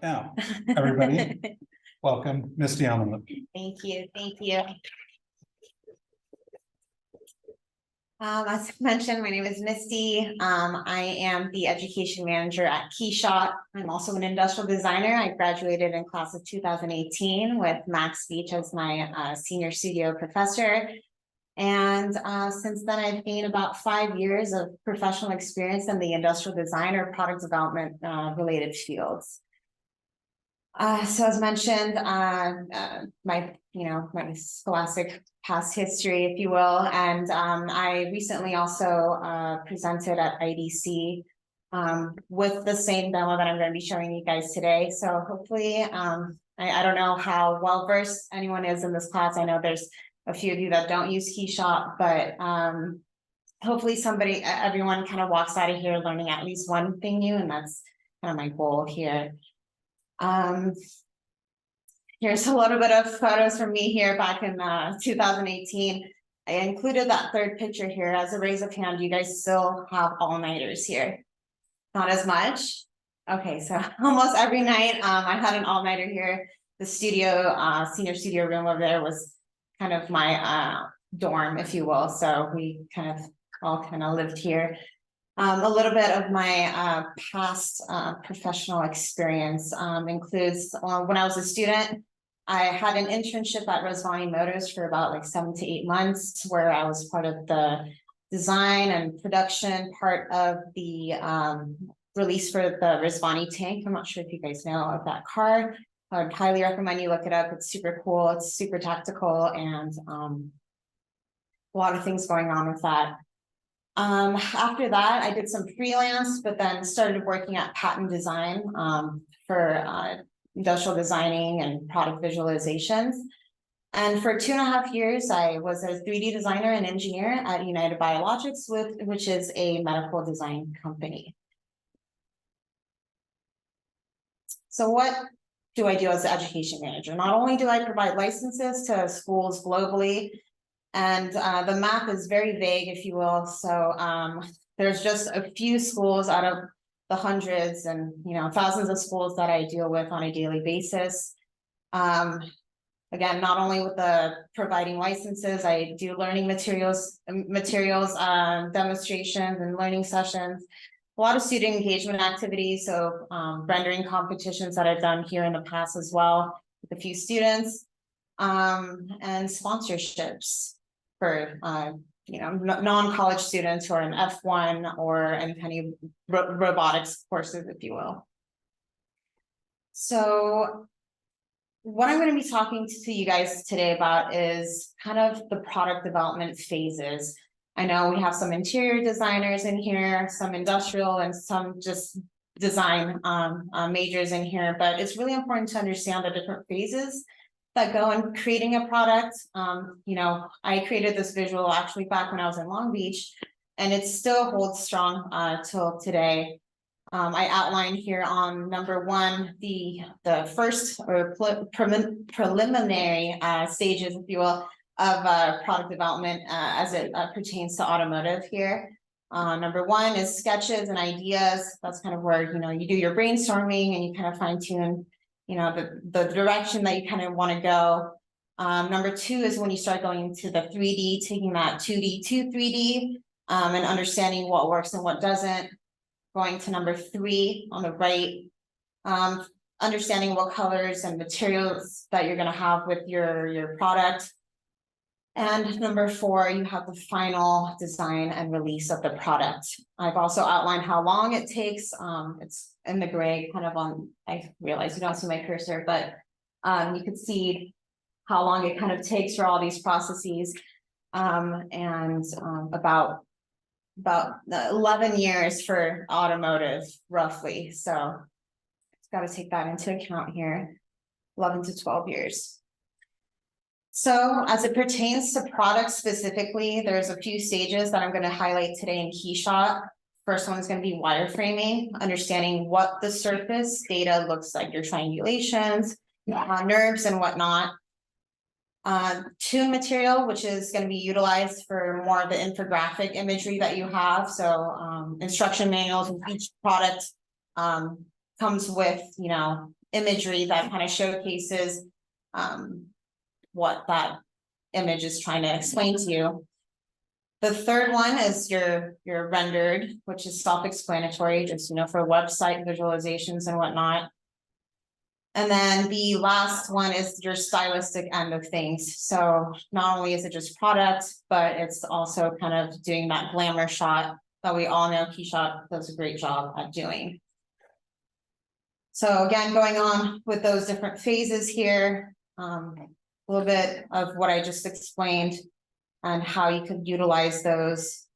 Now, everybody, welcome, Misty Aminloo. Thank you. Thank you. As mentioned, my name is Misty. I am the education manager at KeyShot. I'm also an industrial designer. I graduated in class of 2018 with Max Beach as my senior studio professor. And since then, I've gained about 5 years of professional experience in the industrial design or product development related fields. So as mentioned, my scholastic past history, if you will, and I recently also presented at IDC with the same demo that I'm going to be showing you guys today. So hopefully, I don't know how well versed anyone is in this class. I know there's a few of you that don't use KeyShot, but hopefully everyone kind of walks out of here learning at least one thing new, and that's kind of my goal here. Here's a little bit of photos from me here back in 2018. I included that third picture here as a raise of hand. You guys still have all-nighters here? Not as much? Okay, so almost every night I had an all-nighter here. The studio, senior studio room over there was kind of my dorm, if you will. So we all lived here. A little bit of my past professional experience includes when I was a student, I had an internship at Resvani Motors for about 7 to 8 months, where I was part of the design and production part of the release for the Resvani tank. I'm not sure if you guys know of that car. I would highly recommend you look it up. It's super cool. It's super tactical, and a lot of things going on with that. After that, I did some freelance, but then started working at patent design for industrial designing and product visualizations. And for 2.5 years, I was a 3D designer and engineer at United Biologics, which is a medical design company. So what do I do as the education manager? Not only do I provide licenses to schools globally, and the map is very vague, if you will. So there's just a few schools out of the hundreds and thousands of schools that I deal with on a daily basis. Again, not only with the providing licenses, I do learning materials, demonstrations and learning sessions, a lot of student engagement activities. So rendering competitions that I've done here in the past as well with a few students, and sponsorships for non-college students who are in F1 or any kind of robotics courses, if you will. So what I'm going to be talking to you guys today about is kind of the product development phases. I know we have some interior designers in here, some industrial, and some just design majors in here, but it's really important to understand the different phases that go in creating a product. I created this visual actually back when I was in Long Beach, and it still holds strong till today. I outlined here on number 1 the first or preliminary stages, if you will, of product development as it pertains to automotive here. Number 1 is sketches and ideas. That's kind of where you do your brainstorming and you kind of fine-tune the direction that you kind of want to go. Number 2 is when you start going into the 3D, taking that 2D to 3D, and understanding what works and what doesn't. Going to number 3 on the right, understanding what colors and materials that you're going to have with your product. And number 4, you have the final design and release of the product. I've also outlined how long it takes. It's in the gray kind of on, I realize you don't see my cursor, but you can see how long it kind of takes for all these processes, and about 11 years for automotive, roughly. So it's got to take that into account here, 11 to 12 years. So as it pertains to products specifically, there's a few stages that I'm going to highlight today in KeyShot. First one is going to be wireframing, understanding what the surface data looks like, your triangulations, nerves and whatnot. Tune material, which is going to be utilized for more of the infographic imagery that you have. So instruction manuals with each product comes with, imagery that kind of showcases what that image is trying to explain to you. The third one is your rendered, which is self-explanatory, just, you know, for website visualizations and whatnot. And then the last one is your stylistic end of things. So not only is it just product, but it's also kind of doing that glamour shot that we all know KeyShot does a great job at doing. So again, going on with those different phases here, a little bit of what I just explained and how you could utilize those.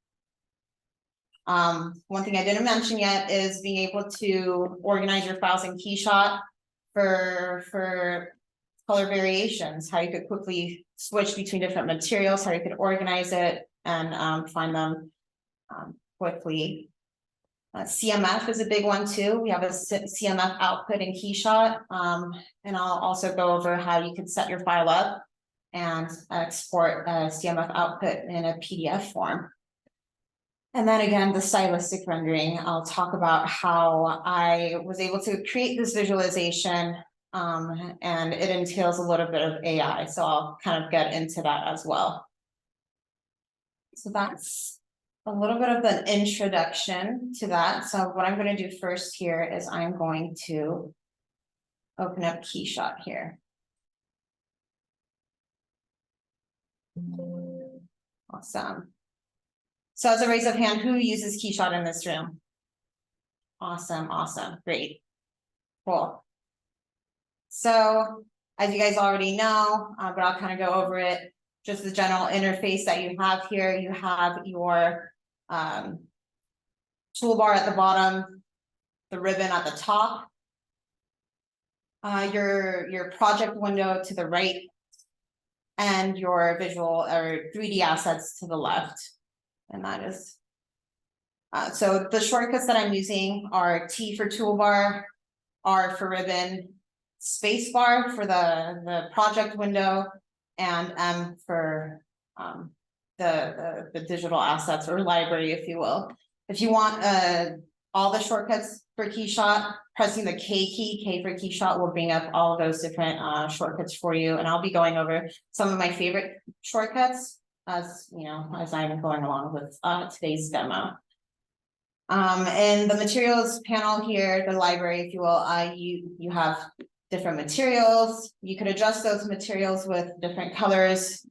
One thing I didn't mention yet is being able to organize your files in KeyShot for color variations, how you could quickly switch between different materials, how you could organize it and find them quickly. CMF is a big one too. We have a CMF output in KeyShot, and I'll also go over how you can set your file up and export a CMF output in a PDF form. And then again, the stylistic rendering, I'll talk about how I was able to create this visualization, and it entails a little bit of AI, so I'll kind of get into that as well. So that's a little bit of an introduction to that. So what I'm going to do first here is I'm going to open up KeyShot here. Awesome. So as a raise of hand, who uses KeyShot in this room? Awesome, awesome, great, cool. So as you guys already know, but I'll kind of go over it, just the general interface that you have here. You have your toolbar at the bottom, the ribbon at the top, your project window to the right, and your visual or 3D assets to the left. And that is, so the shortcuts that I'm using are T for toolbar, R for ribbon, spacebar for the project window, and M for the digital assets or library, if you will. If you want all the shortcuts for KeyShot, pressing the K for KeyShot will bring up all of those different shortcuts for you. And I'll be going over some of my favorite shortcuts as you know, as I'm going along with today's demo. In the materials panel here, the library, if you will, you have different materials. You could adjust those materials with different colors.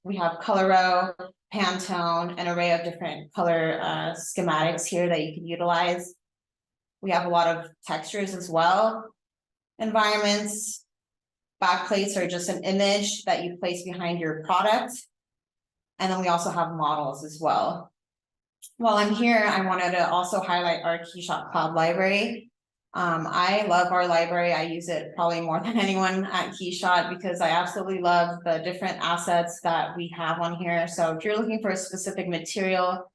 We have color row, Pantone, an array of different color schematics here that you can utilize. We have a lot of textures as well. Environments, backplates are just an image that you place behind your product. And then we also have models as well. While I'm here, I wanted to also highlight our KeyShot Cloud Library. I love our library. I use it probably more than anyone at KeyShot because I absolutely love the different assets that we have on here. So if you're looking for a specific material,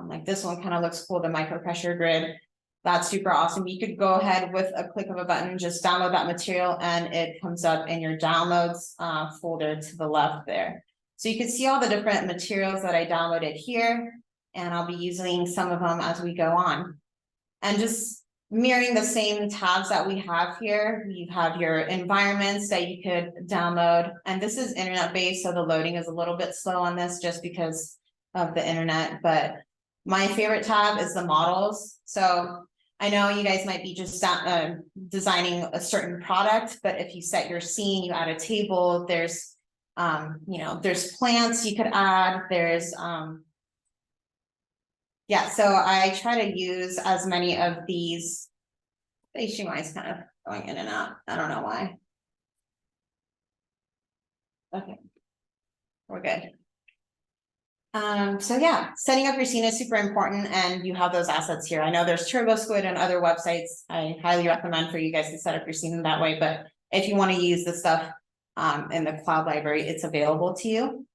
like this one kind of looks cool, the micro pressure grid, that's super awesome. You could go ahead with a click of a button, just download that material and it comes up in your downloads folder to the left there. So you can see all the different materials that I downloaded here, and I'll be using some of them as we go on. And just mirroring the same tabs that we have here, you have your environments that you could download. And this is internet-based, so the loading is a little bit slow on this just because of the internet. But my favorite tab is the models. So I know you guys might be just designing a certain product, but if you set your scene, you add a table, there's you know, there's plants you could add, there's yeah, so I try to use as many of these. She might kind of going in and out, I don't know why. Okay, we're good. So yeah, setting up your scene is super important, and you have those assets here. I know there's Turbo Squid and other websites I highly recommend for you guys to set up your scene in that way, but if you want to use the stuff in the cloud library, it's available to you.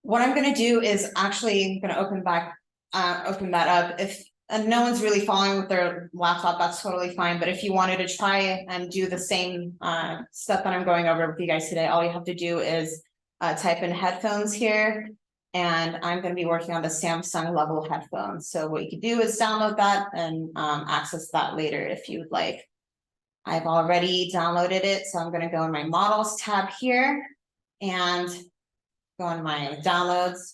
What I'm going to do is actually going to open that up. If no one's really following with their laptop, that's totally fine. But if you wanted to try and do the same stuff that I'm going over with you guys today, all you have to do is type in headphones here, and I'm going to be working on the Samsung level headphones. So what you could do is download that and access that later if you would like. I've already downloaded it, so I'm gonna go in my models tab here and go on my downloads,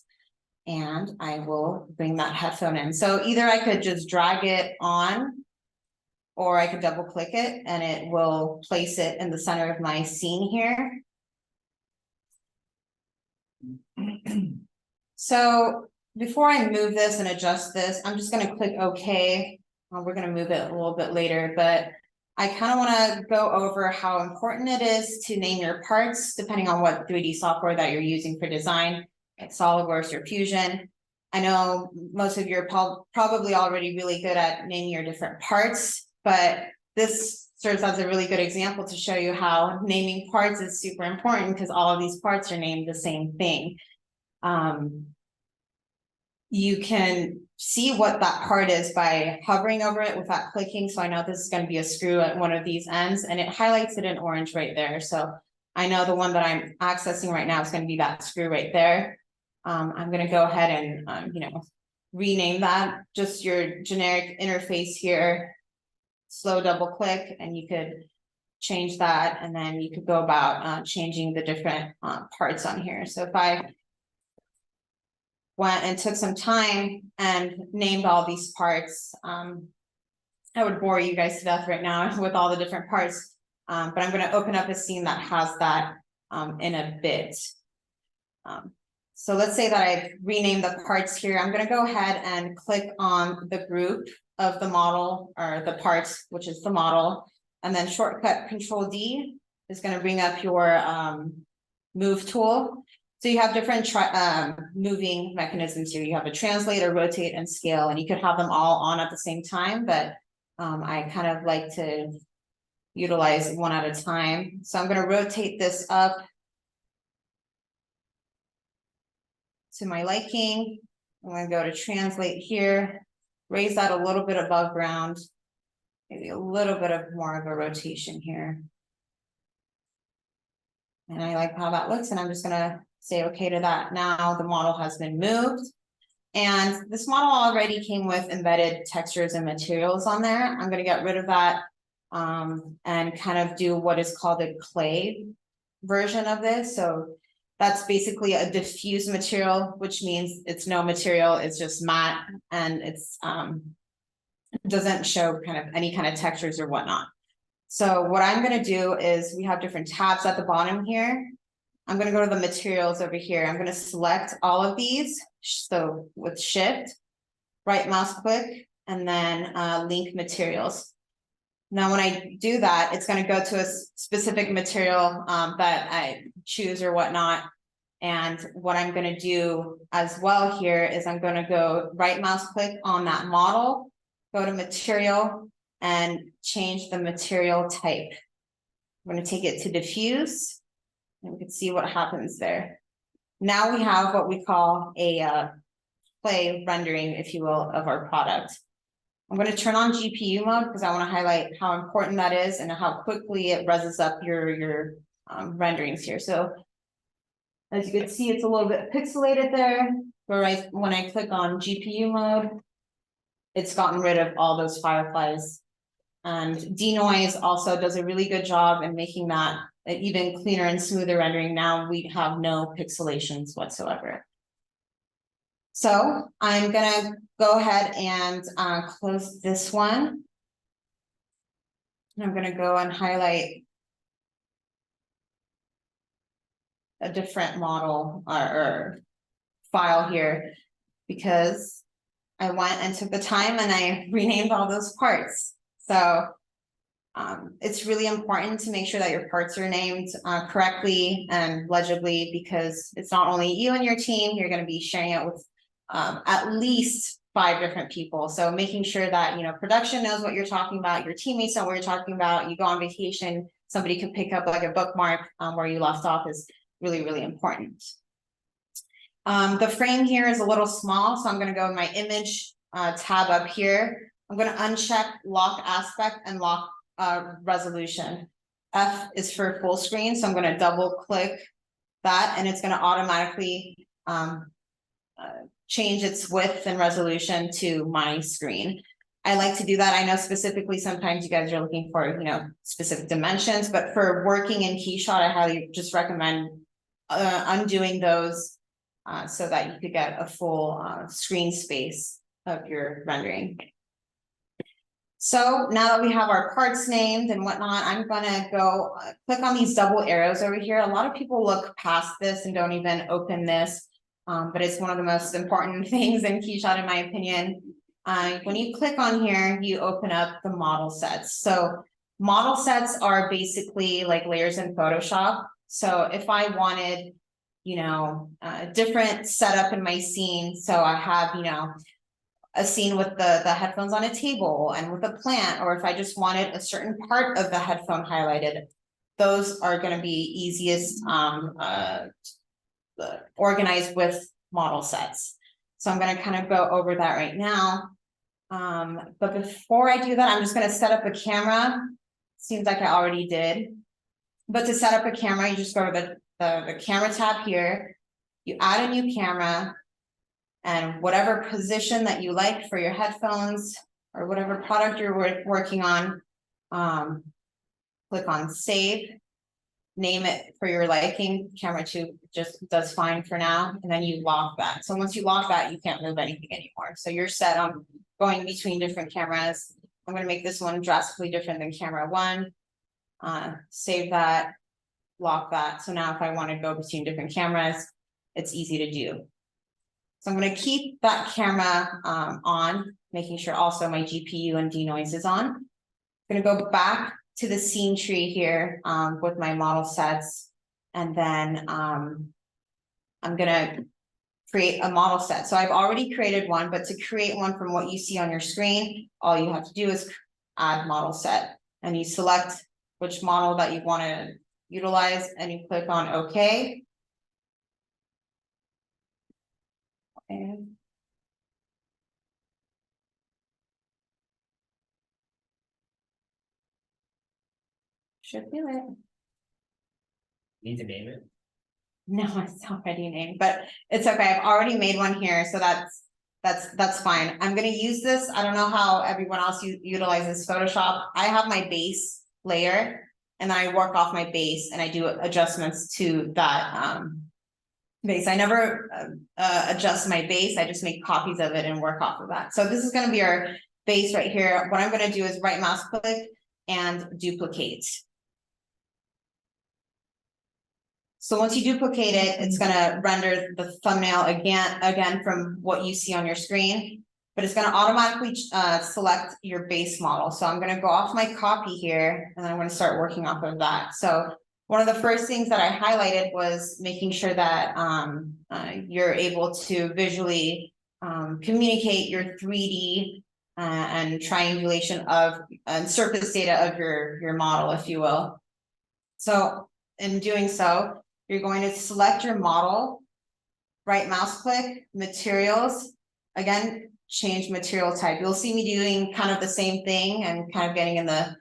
and I will bring that headphone in. So either I could just drag it on, or I could double click it and it will place it in the center of my scene here. So before I move this and adjust this, I'm just gonna click OK. We're gonna move it a little bit later, but I kind of want to go over how important it is to name your parts depending on what 3D software that you're using for design, like SolidWorks or Fusion. I know most of you are probably already really good at naming your different parts, but this serves as a really good example to show you how naming parts is super important, because all of these parts are named the same thing. You can see what that part is by hovering over it without clicking. So I know this is going to be a screw at one of these ends, and it highlights it in orange right there. So I know the one that I'm accessing right now is going to be that screw right there. I'm going to go ahead and, rename that, just your generic interface here. Slow double click, and you could change that, and then you could go about changing the different parts on here. So if I went and took some time and named all these parts, I would bore you guys to death right now with all the different parts, but I'm going to open up a scene that has that in a bit. So let's say that I've renamed the parts here. I'm going to go ahead and click on the group of the model, or the parts, which is the model, and then shortcut Control D is going to bring up your move tool. So you have different moving mechanisms here. You have a translate, or rotate, and scale, and you could have them all on at the same time, but I kind of like to utilize one at a time. So I'm going to rotate this up to my liking. I'm going to go to translate here, raise that a little bit above ground, maybe a little bit of more of a rotation here. And I like how that looks, and I'm just going to say okay to that. Now the model has been moved, and this model already came with embedded textures and materials on there. I'm going to get rid of that and kind of do what is called a clay version of this. So that's basically a diffuse material, which means it's no material, it's just matte, and it's doesn't show kind of any kind of textures or whatnot. So what I'm going to do is, we have different tabs at the bottom here. I'm going to go to the materials over here. I'm going to select all of these. So with Shift, right mouse click, and then link materials. Now, when I do that, it's going to go to a specific material that I choose or whatnot. And what I'm going to do as well here is I'm going to go right mouse click on that model, go to material, and change the material type. I'm going to take it to diffuse, and we can see what happens there. Now we have what we call a clay rendering, if you will, of our product. I'm going to turn on GPU mode because I want to highlight how important that is and how quickly it reses up your renderings here. So as you can see, it's a little bit pixelated there, but when I click on GPU mode, it's gotten rid of all those fireflies. And denoise also does a really good job in making that an even cleaner and smoother rendering. Now we have no pixelations whatsoever. So I'm gonna go ahead and close this one. And I'm gonna go and highlight a different model or file here, because I went and took the time and I renamed all those parts. So it's really important to make sure that your parts are named correctly and legibly, because it's not only you and your team, you're going to be sharing it with at least 5 different people. So making sure that, production knows what you're talking about, your teammates know what you're talking about, you go on vacation, somebody could pick up like a bookmark where you left off is really, really important. The frame here is a little small, so I'm going to go in my image tab up here. I'm going to uncheck lock aspect and lock resolution. F is for full screen, so I'm going to double click that, and it's going to automatically change its width and resolution to my screen. I like to do that. I know specifically sometimes you guys are looking for, specific dimensions, but for working in KeyShot, I highly just recommend undoing those so that you could get a full screen space of your rendering. So now that we have our parts named and whatnot, I'm gonna go click on these double arrows over here. A lot of people look past this and don't even open this, but it's one of the most important things in KeyShot, in my opinion. When you click on here, you open up the model sets. So model sets are basically like layers in Photoshop. So if I wanted, a different setup in my scene, so I have, a scene with the headphones on a table and with a plant, or if I just wanted a certain part of the headphone highlighted, those are going to be easiest organized with model sets. So I'm going to kind of go over that right now. But before I do that, I'm just going to set up a camera. Seems like I already did. But to set up a camera, you just go to the camera tab here. You add a new camera. And whatever position that you like for your headphones or whatever product you're working on, click on save, name it for your liking. Camera 2 just does fine for now, and then you lock that. So once you lock that, you can't move anything anymore. So you're set on going between different cameras. I'm going to make this one drastically different than camera 1. Save that, lock that. So now if I want to go between different cameras, it's easy to do. So I'm going to keep that camera on, making sure also my GPU and denoise is on. I'm going to go back to the scene tree here with my model sets, and then I'm going to create a model set. So I've already created one, but to create one from what you see on your screen, all you have to do is add model set, and you select which model that you want to utilize, and you click on OK. And should do it. Need to name it? No, it's already named, but it's okay. I've already made one here, so that's fine. I'm gonna use this. I don't know how everyone else utilizes Photoshop. I have my base layer, and then I work off my base, and I do adjustments to that base. I never adjust my base. I just make copies of it and work off of that. So this is gonna be our base right here. What I'm gonna do is right mouse click and duplicate. So once you duplicate it, it's going to render the thumbnail again from what you see on your screen, but it's going to automatically select your base model. So I'm going to go off my copy here, and I'm going to start working off of that. So one of the first things that I highlighted was making sure that you're able to visually communicate your 3D and triangulation of and surface data of your model, if you will. So in doing so, you're going to select your model, right mouse click, materials, again, change material type. You'll see me doing kind of the same thing and kind of getting in the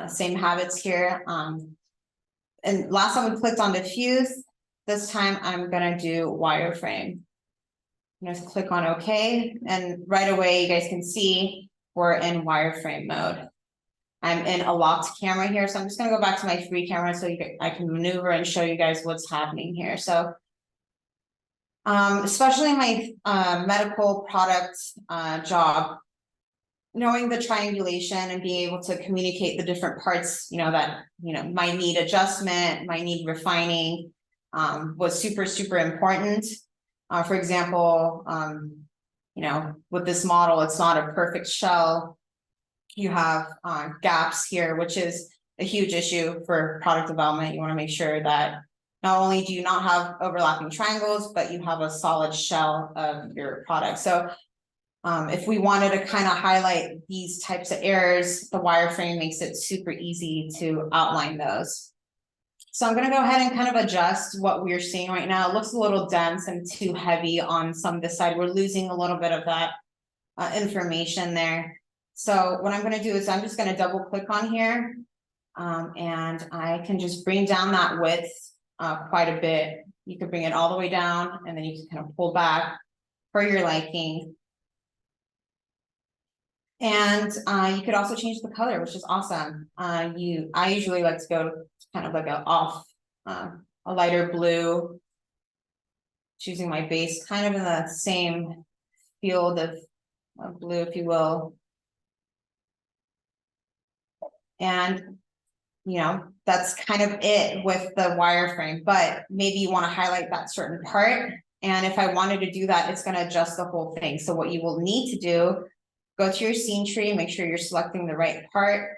same habits here. And last time we clicked on diffuse, this time I'm gonna do wireframe. I'm gonna click on OK, and right away you guys can see we're in wireframe mode. I'm in a locked camera here, so I'm just going to go back to my free camera so I can maneuver and show you guys what's happening here. So, especially my medical product job, knowing the triangulation and being able to communicate the different parts, that might need adjustment, might need refining, was super important. For example, with this model, it's not a perfect shell. You have gaps here, which is a huge issue for product development. You want to make sure that not only do you not have overlapping triangles, but you have a solid shell of your product. So if we wanted to kind of highlight these types of errors, the wireframe makes it super easy to outline those. So I'm going to go ahead and kind of adjust what we're seeing right now. It looks a little dense and too heavy on some of the side. We're losing a little bit of that information there. So what I'm going to do is I'm just going to double click on here, and I can just bring down that width quite a bit. You can bring it all the way down, and then you can kind of pull back for your liking. And you could also change the color, which is awesome. I usually like to go kind of like a lighter blue. Choosing my base kind of in the same field of blue, if you will. And you know, that's kind of it with the wireframe, but maybe you want to highlight that certain part. And if I wanted to do that, it's going to adjust the whole thing. So what you will need to do, go to your scene tree, make sure you're selecting the right part.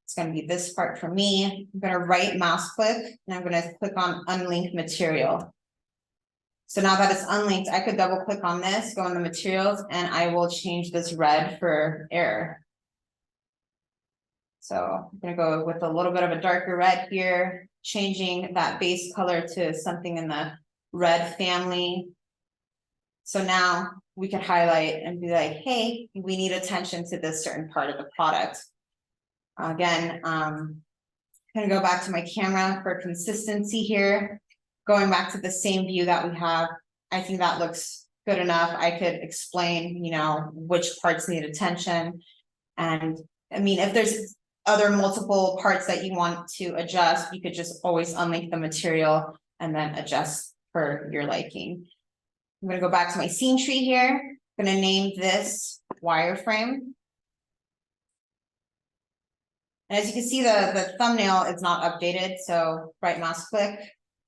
It's going to be this part for me. I'm going to right mouse click and I'm going to click on unlink material. So now that it's unlinked, I could double click on this, go in the materials, and I will change this red for error. So I'm going to go with a little bit of a darker red here, changing that base color to something in the red family. So now we can highlight and be like, hey, we need attention to this certain part of the product. Again, I'm going to go back to my camera for consistency here. Going back to the same view that we have, I think that looks good enough. I could explain, you know, which parts need attention. And I mean, if there's other multiple parts that you want to adjust, you could just always unlink the material and then adjust for your liking. I'm going to go back to my scene tree here. I'm going to name this wireframe. And as you can see, the thumbnail is not updated. So right mouse click,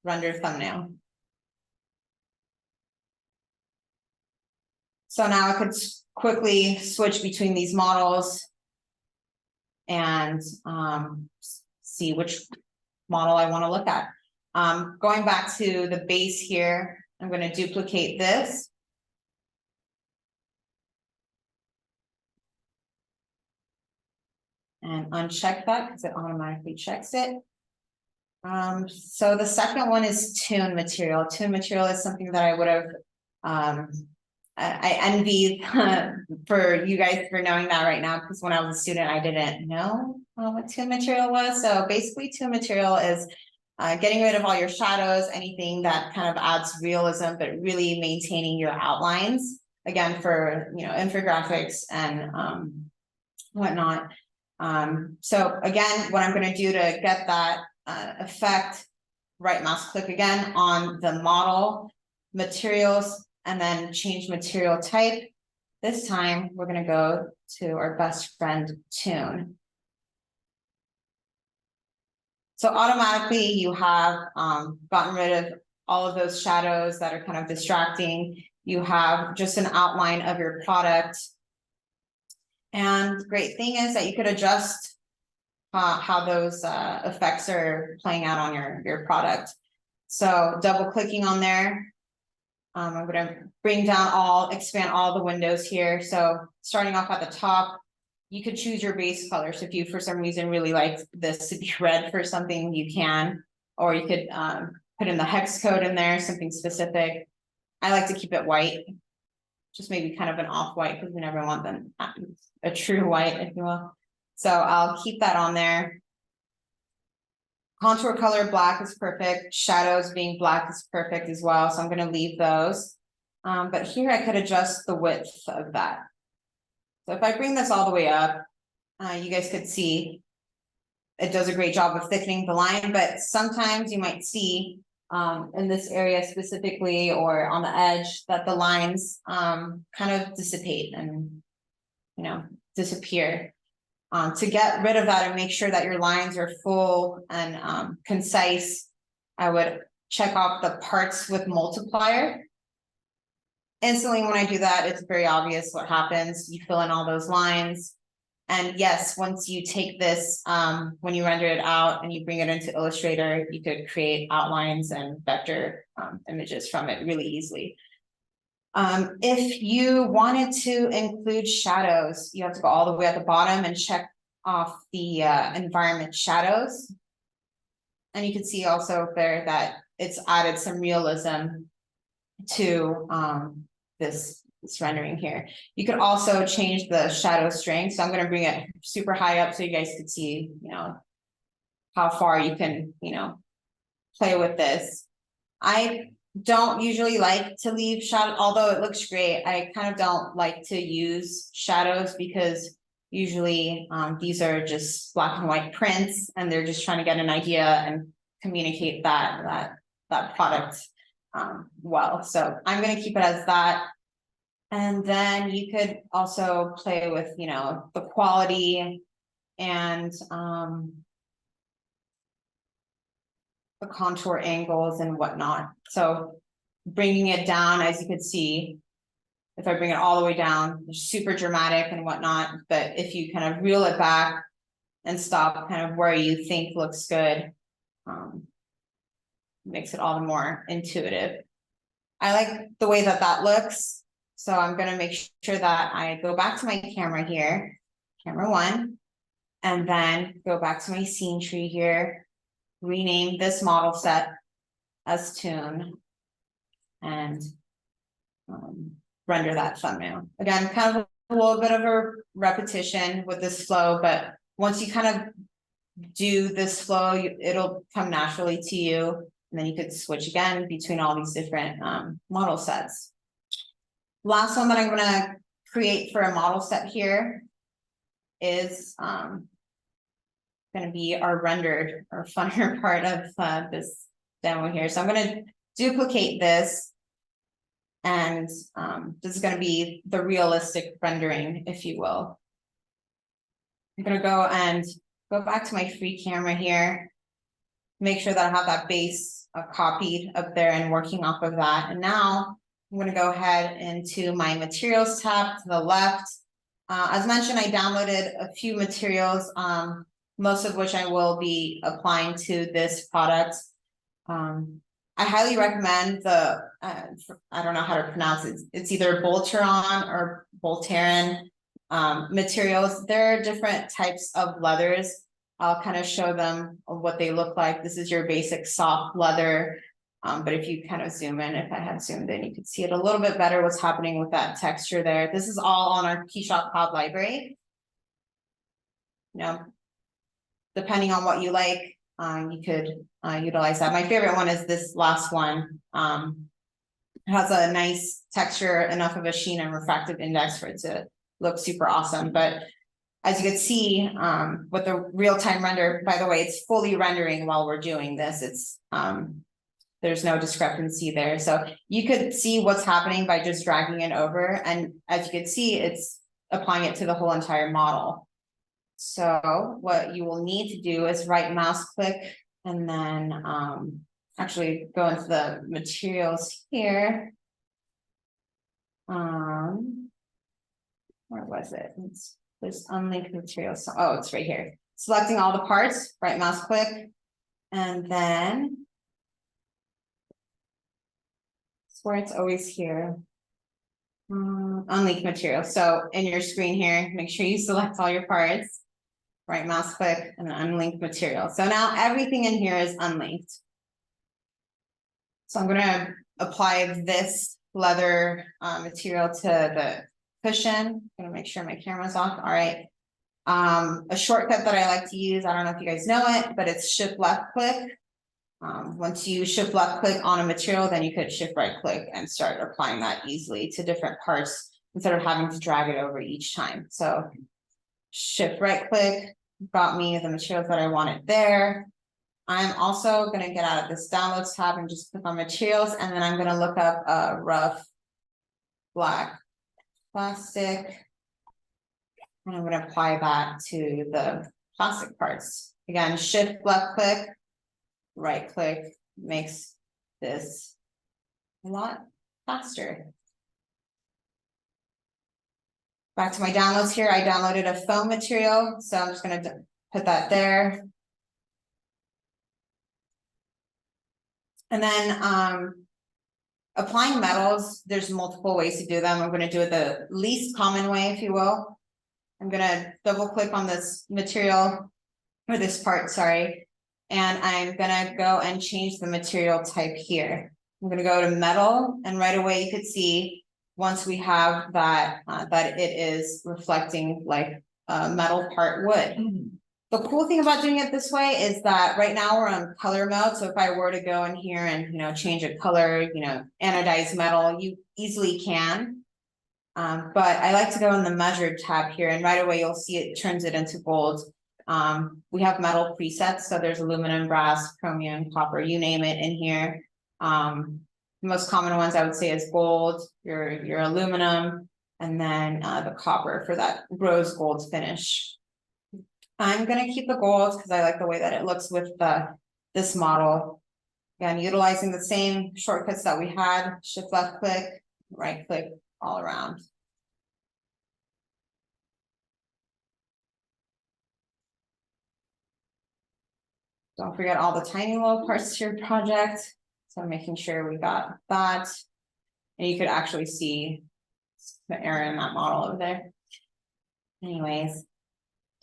render thumbnail. So now I could quickly switch between these models and see which model I want to look at. Going back to the base here, I'm going to duplicate this. And uncheck that because it automatically checks it. So the second one is tune material. Tune material is something that I would have, I envy for you guys for knowing that right now, because when I was a student, I didn't know what tune material was. So basically tune material is getting rid of all your shadows, anything that kind of adds realism, but really maintaining your outlines, again, for, you know, infographics and whatnot. So again, what I'm going to do to get that effect, right mouse click again on the model, materials, and then change material type. This time we're going to go to our best friend tune. So automatically you have gotten rid of all of those shadows that are kind of distracting. You have just an outline of your product. And the great thing is that you could adjust how those effects are playing out on your product. So double clicking on there, I'm going to bring down expand all the windows here. So starting off at the top, you could choose your base color. So if you, for some reason, really like this to be red for something, you can, or you could put in the hex code in there, something specific. I like to keep it white, just maybe kind of an off-white because we never want them a true white, if you will. So I'll keep that on there. Contour color black is perfect. Shadows being black is perfect as well. So I'm going to leave those. But here I could adjust the width of that. So if I bring this all the way up, you guys could see it does a great job of thickening the line, but sometimes you might see in this area specifically or on the edge that the lines kind of dissipate and, you know, disappear. To get rid of that and make sure that your lines are full and concise, I would check off the parts with multiplier. Instantly when I do that, it's very obvious what happens. You fill in all those lines. And yes, once you take this, when you render it out and you bring it into Illustrator, you could create outlines and vector images from it really easily. If you wanted to include shadows, you have to go all the way at the bottom and check off the environment shadows. And you can see also there that it's added some realism to this rendering here. You could also change the shadow strength. So I'm going to bring it super high up so you guys could see, you know, how far you can, you know, play with this. I don't usually like to leave shadow, although it looks great. I kind of don't like to use shadows because usually these are just black and white prints and they're just trying to get an idea and communicate that product well. So I'm going to keep it as that. And then you could also play with, you know, the quality and the contour angles and whatnot. So bringing it down, as you could see, if I bring it all the way down, it's super dramatic and whatnot. But if you kind of reel it back and stop kind of where you think looks good, makes it all the more intuitive. I like the way that looks. So I'm going to make sure that I go back to my camera here, camera 1, and then go back to my scene tree here, rename this model set as Tune, and render that thumbnail. Again, kind of a little bit of a repetition with this flow, but once you kind of do this flow, it'll come naturally to you, and then you could switch again between all these different model sets. Last one that I'm going to create for a model set here is going to be our rendered or funner part of this demo here. So I'm going to duplicate this, and this is going to be the realistic rendering, if you will. I'm going to go back to my free camera here, make sure that I have that base copied up there and working off of that. And now I'm going to go ahead into my materials tab to the left. As mentioned, I downloaded a few materials, most of which I will be applying to this product. I highly recommend the, I don't know how to pronounce it. It's either Voltron or Voltaren materials. There are different types of leathers. I'll kind of show them what they look like. This is your basic soft leather. But if you kind of zoom in, if I had zoomed in, you could see it a little bit better what's happening with that texture there. This is all on our KeyShot Cloud library. You know, depending on what you like, you could utilize that. My favorite one is this last one. It has a nice texture, enough of a sheen and refractive index for it to look super awesome. But as you can see, with the real-time render, by the way, it's fully rendering while we're doing this. It's there's no discrepancy there. So you could see what's happening by just dragging it over. And as you can see, it's applying it to the whole entire model. So what you will need to do is right mouse click and then actually go into the materials here. Where was it? There's unlinked materials. So, oh, it's right here. Selecting all the parts, right mouse click, and then where it's always here. Unlinked material. So in your screen here, make sure you select all your parts, right mouse click, and then unlinked material. So now everything in here is unlinked. So I'm going to apply this leather material to the cushion. I'm going to make sure my camera's off. All right. A shortcut that I like to use, I don't know if you guys know it, but it's shift left click. Once you shift left click on a material, then you could shift right click and start applying that easily to different parts instead of having to drag it over each time. So shift right click brought me the materials that I wanted there. I'm also going to get out of this downloads tab and just click on materials, and then I'm going to look up a rough black plastic, and I'm going to apply that to the plastic parts. Again, shift left click, right click, makes this a lot faster. Back to my downloads here, I downloaded a foam material, so I'm just going to put that there. And then applying metals, there's multiple ways to do them. I'm going to do it the least common way, if you will. I'm going to double click on this material, or this part, sorry. And I'm going to go and change the material type here. I'm going to go to metal, and right away you could see once we have that, that it is reflecting like a metal part would. The cool thing about doing it this way is that right now we're on color mode, so if I were to go in here and, change a color, anodize metal, you easily can. But I like to go in the measured tab here, and right away you'll see it turns it into gold. We have metal presets, so there's aluminum, brass, chromium, copper, you name it in here. The most common ones I would say is gold, your aluminum, and then the copper for that rose gold finish. I'm gonna keep the gold because I like the way that it looks with this model. Again, utilizing the same shortcuts that we had, shift left click, right click, all around. Don't forget all the tiny little parts to your project. So making sure we got that. And you could actually see the error in that model over there. Anyways,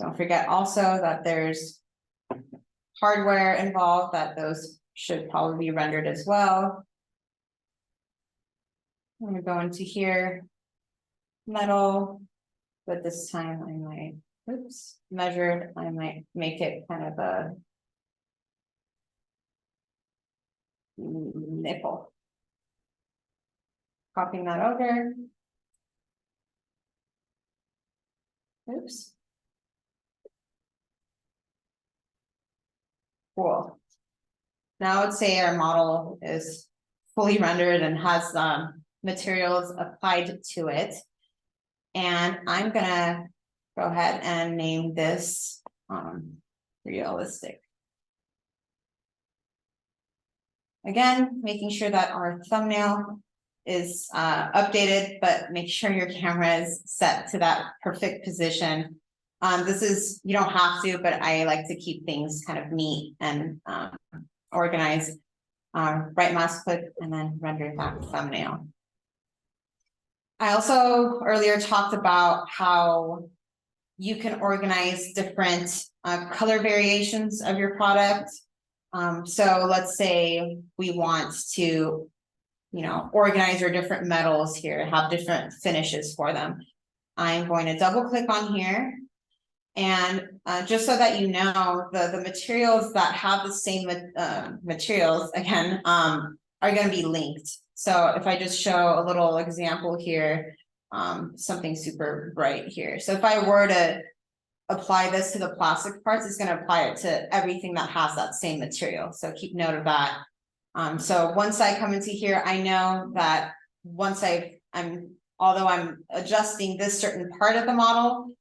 don't forget also that there's hardware involved, that those should probably be rendered as well. I'm gonna go into here, metal, but this time I might, measured, I might make it kind of a nickel. Copying that over. Oops. Cool. Now I would say our model is fully rendered and has materials applied to it. And I'm gonna go ahead and name this realistic. Again, making sure that our thumbnail is updated, but make sure your camera is set to that perfect position. This is, you don't have to, but I like to keep things kind of neat and organized. Right mouse click and then render that thumbnail. I also earlier talked about how you can organize different color variations of your product. So let's say we want to, organize our different metals here, have different finishes for them. I'm going to double click on here. And just so that you know, the materials that have the same materials, again, are going to be linked. So if I just show a little example here, something super bright here. So if I were to apply this to the plastic parts, it's going to apply it to everything that has that same material. So keep note of that. So once I come into here, I know that once although I'm adjusting this certain part of the model,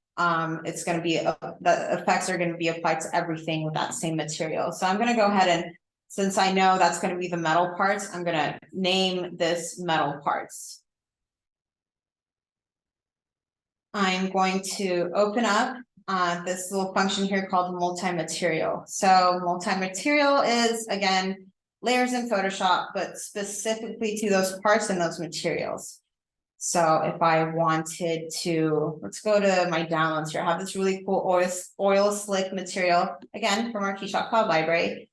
it's going to be, the effects are going to be applied to everything with that same material. So I'm going to go ahead and, since I know that's going to be the metal parts, I'm going to name this metal parts. I'm going to open up this little function here called multi-material. So multi-material is, again, layers in Photoshop, but specifically to those parts and those materials. So if I wanted to, let's go to my downloads here. I have this really cool oil slick material, again, from our KeyShot Cloud library.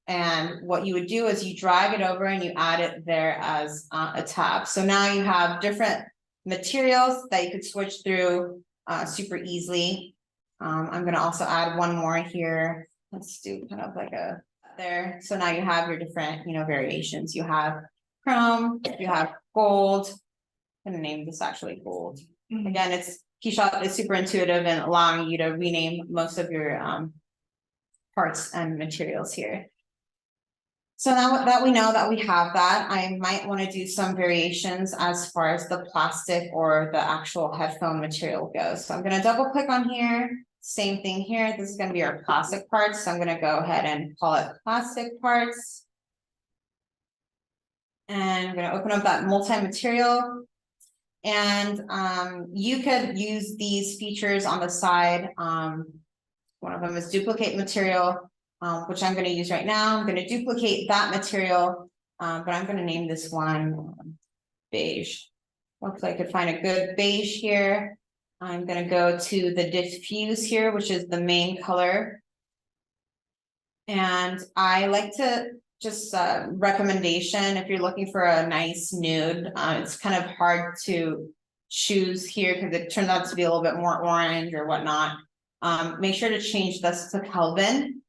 And what you would do is you drag it over and you add it there as a tab. So now you have different materials that you could switch through super easily. I'm going to also add one more here. Let's do kind of like a there. So now you have your different, variations. You have chrome, you have gold. I'm going to name this actually gold. Again, it's KeyShot is super intuitive and allowing you to rename most of your parts and materials here. So now that we know that we have that, I might want to do some variations as far as the plastic or the actual headphone material goes. So I'm going to double click on here. Same thing here. This is going to be our plastic parts. So I'm going to go ahead and call it plastic parts. And I'm going to open up that multi-material. And you could use these features on the side. One of them is duplicate material, which I'm going to use right now. I'm going to duplicate that material, but I'm going to name this one beige. Looks like I could find a good beige here. I'm going to go to the diffuse here, which is the main color. And I like to just recommendation, if you're looking for a nice nude, it's kind of hard to choose here because it turns out to be a little bit more orange or whatnot. Make sure to change this to Kelvin.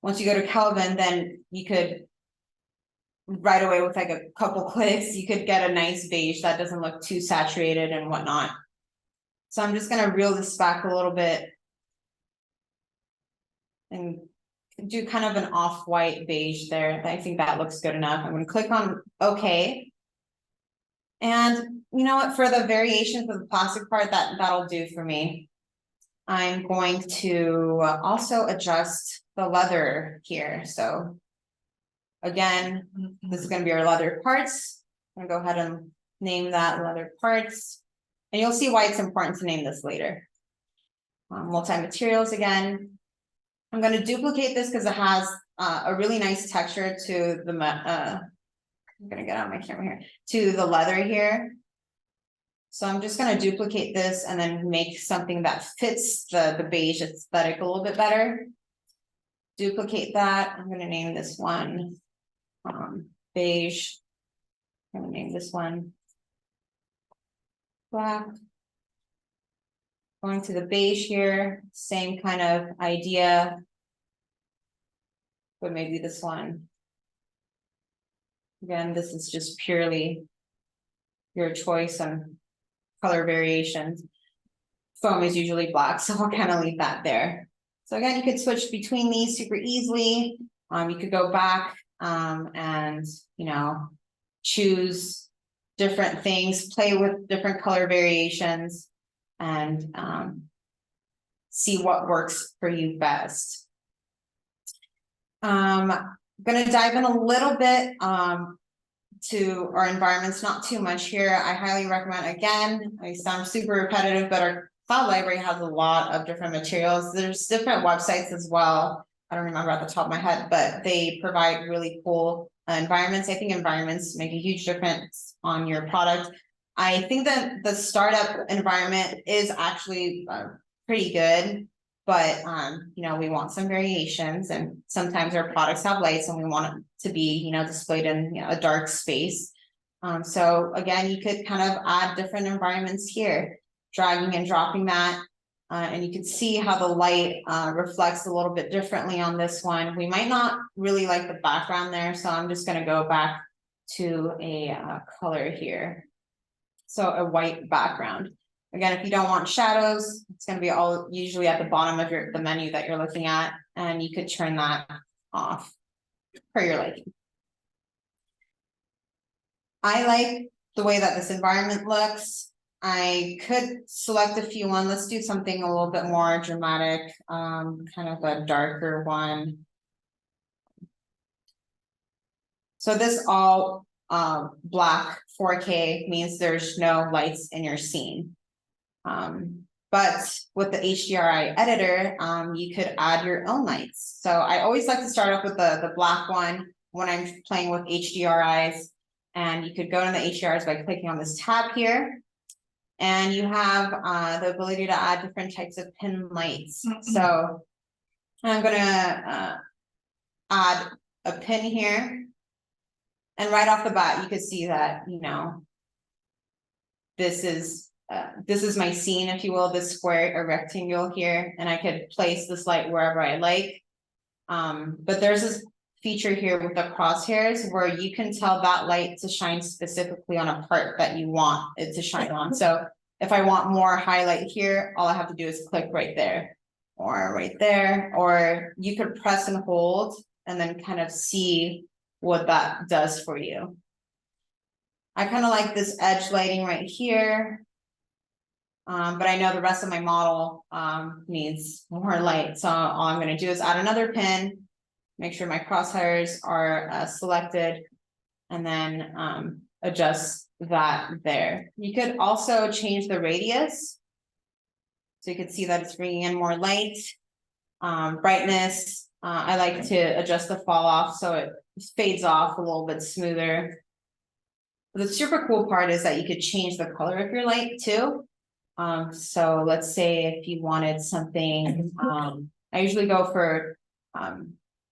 Once you go to Kelvin, then you could right away with like a couple clicks, you could get a nice beige that doesn't look too saturated and whatnot. So I'm just gonna reel this back a little bit and do kind of an off-white beige there. I think that looks good enough. I'm gonna click on OK. And you know what, for the variation for the plastic part, that'll do for me. I'm going to also adjust the leather here. So again, this is gonna be our leather parts. I'm gonna go ahead and name that leather parts. And you'll see why it's important to name this later. Multi-materials again. I'm going to duplicate this because it has a really nice texture to the, I'm going to get out my camera here, to the leather here. So I'm just going to duplicate this and then make something that fits the beige aesthetic a little bit better. Duplicate that. I'm going to name this one beige. I'm going to name this one black. Going to the beige here, same kind of idea. But maybe this one. Again, this is just purely your choice on color variations. Foam is usually black, so I'll kind of leave that there. So again, you could switch between these super easily. You could go back and, you know, choose different things, play with different color variations, and see what works for you best. I'm going to dive in a little bit to our environments, not too much here. I highly recommend, again, I sound super repetitive, but our cloud library has a lot of different materials. There's different websites as well. I don't remember at the top of my head, but they provide really cool environments. I think environments make a huge difference on your product. I think that the startup environment is actually pretty good, but you know, we want some variations, and sometimes our products have lights and we want it to be, you know, displayed in, you know, a dark space. So again, you could kind of add different environments here, dragging and dropping that, and you can see how the light reflects a little bit differently on this one. We might not really like the background there, so I'm just going to go back to a color here. So a white background. Again, if you don't want shadows, it's going to be all usually at the bottom of the menu that you're looking at, and you could turn that off per your liking. I like the way that this environment looks. I could select a few one. Let's do something a little bit more dramatic, kind of a darker one. So this all black 4K means there's no lights in your scene. But with the HDRI editor, you could add your own lights. So I always like to start off with the black one when I'm playing with HDRIs. And you could go to the HDRs by clicking on this tab here. And you have the ability to add different types of pin lights. So I'm gonna add a pin here. And right off the bat, you could see that, you know, this is my scene, if you will, this square or rectangle here, and I could place this light wherever I like. But there's this feature here with the crosshairs where you can tell that light to shine specifically on a part that you want it to shine on. So if I want more highlight here, all I have to do is click right there, or you could press and hold and then kind of see what that does for you. I kind of like this edge lighting right here. But I know the rest of my model needs more light. So all I'm going to do is add another pin, make sure my crosshairs are selected, and then adjust that there. You could also change the radius. So you can see that it's bringing in more light, brightness. I like to adjust the fall off so it fades off a little bit smoother. The super cool part is that you could change the color of your light too. So let's say if you wanted something, I usually go for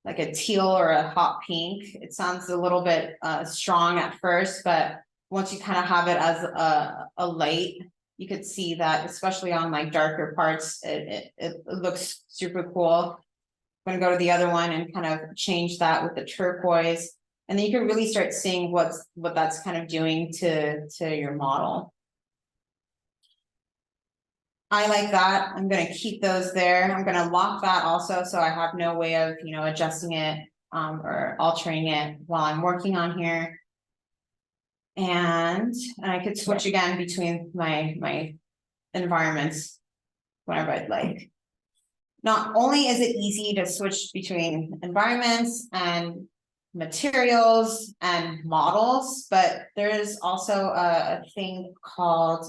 like a teal or a hot pink. It sounds a little bit strong at first, but once you kind of have it as a light, you could see that, especially on like darker parts, it looks super cool. I'm gonna go to the other one and kind of change that with the turquoise. And then you can really start seeing what that's kind of doing to your model. I like that. I'm gonna keep those there. I'm gonna lock that also, so I have no way of, you know, adjusting it or altering it while I'm working on here. And I could switch again between my environments whenever I'd like. Not only is it easy to switch between environments and materials and models, but there's also a thing called,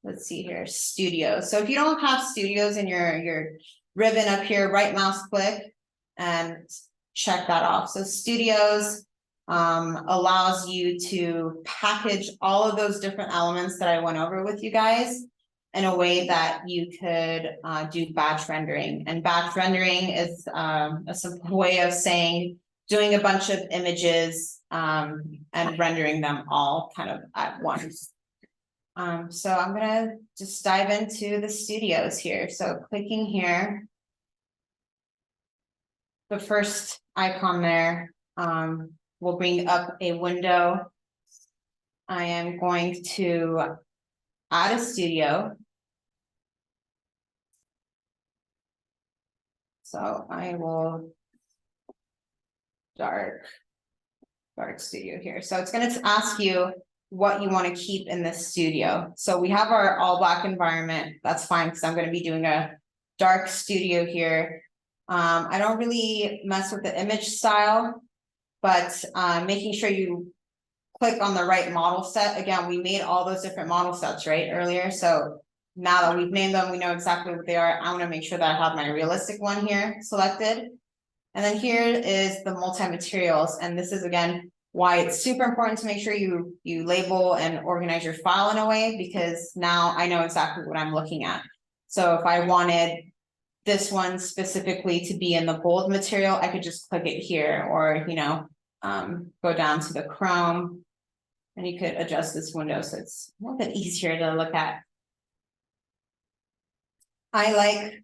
let's see here, studios. So if you don't have studios in your ribbon up here, right mouse click and check that off. So studios allows you to package all of those different elements that I went over with you guys in a way that you could do batch rendering. And batch rendering is a simple way of saying doing a bunch of images and rendering them all kind of at once. So I'm gonna just dive into the studios here. So clicking here, the first icon there will bring up a window. I am going to add a studio. So I will dark studio here. So it's going to ask you what you want to keep in this studio. So we have our all black environment. That's fine because I'm going to be doing a dark studio here. I don't really mess with the image style, but making sure you click on the right model set. Again, we made all those different model sets right earlier. So now that we've named them, we know exactly what they are. I want to make sure that I have my realistic one here selected. And then here is the multi-materials. And this is, again, why it's super important to make sure you label and organize your file in a way, because now I know exactly what I'm looking at. So if I wanted this one specifically to be in the gold material, I could just click it here, or, you know, go down to the chrome and you could adjust this window so it's a little bit easier to look at. I like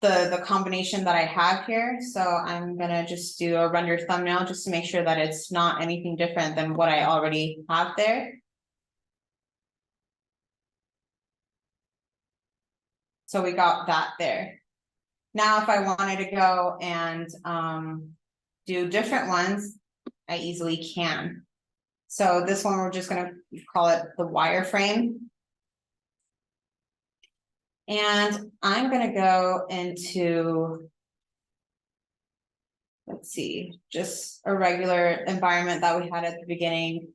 the combination that I have here, so I'm gonna just do a render thumbnail just to make sure that it's not anything different than what I already have there. So we got that there. Now if I wanted to go and do different ones, I easily can. So this one, we're just gonna call it the wireframe. And I'm gonna go into, let's see, just a regular environment that we had at the beginning.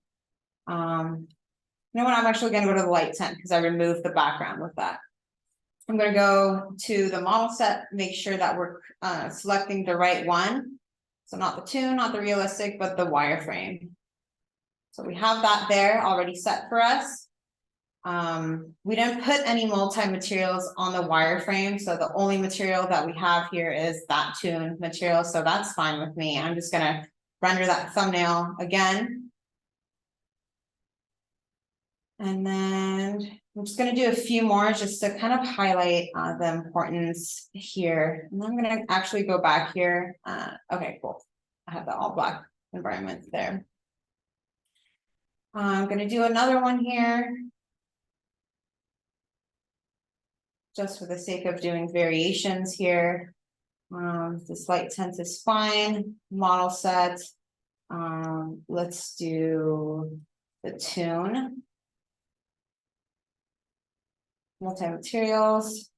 You know what, I'm actually gonna go to the light tent because I removed the background with that. I'm gonna go to the model set, make sure that we're selecting the right one. So not the toon, not the realistic, but the wireframe. So we have that there already set for us. We didn't put any multi-materials on the wireframe, so the only material that we have here is that toon material, so that's fine with me. I'm just gonna render that thumbnail again. And then I'm just gonna do a few more just to kind of highlight the importance here. And I'm gonna actually go back here. Okay, cool. I have the all black environment there. I'm gonna do another one here, just for the sake of doing variations here. This light tent is fine. Model set. Let's do the toon. Multi-materials.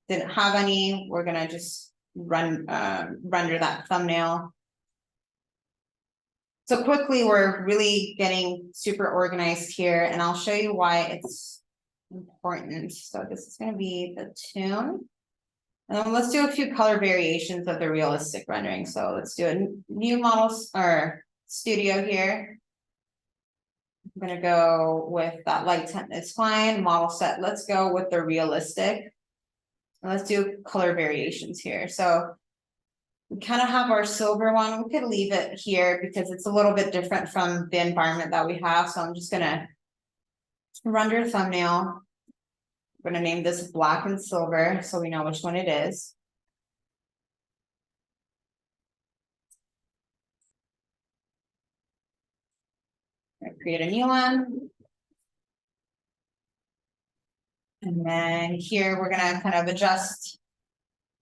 Didn't have any. We're gonna just render that thumbnail. So quickly, we're really getting super organized here, and I'll show you why it's important. So this is going to be the toon. And then let's do a few color variations of the realistic rendering. So let's do a new model or studio here. I'm going to go with that light tent is fine. Model set. Let's go with the realistic. And let's do color variations here. So we kind of have our silver one. We could leave it here because it's a little bit different from the environment that we have. So I'm just going to render thumbnail. I'm gonna name this black and silver, so we know which one it is. Create a new one. And then here, we're gonna kind of adjust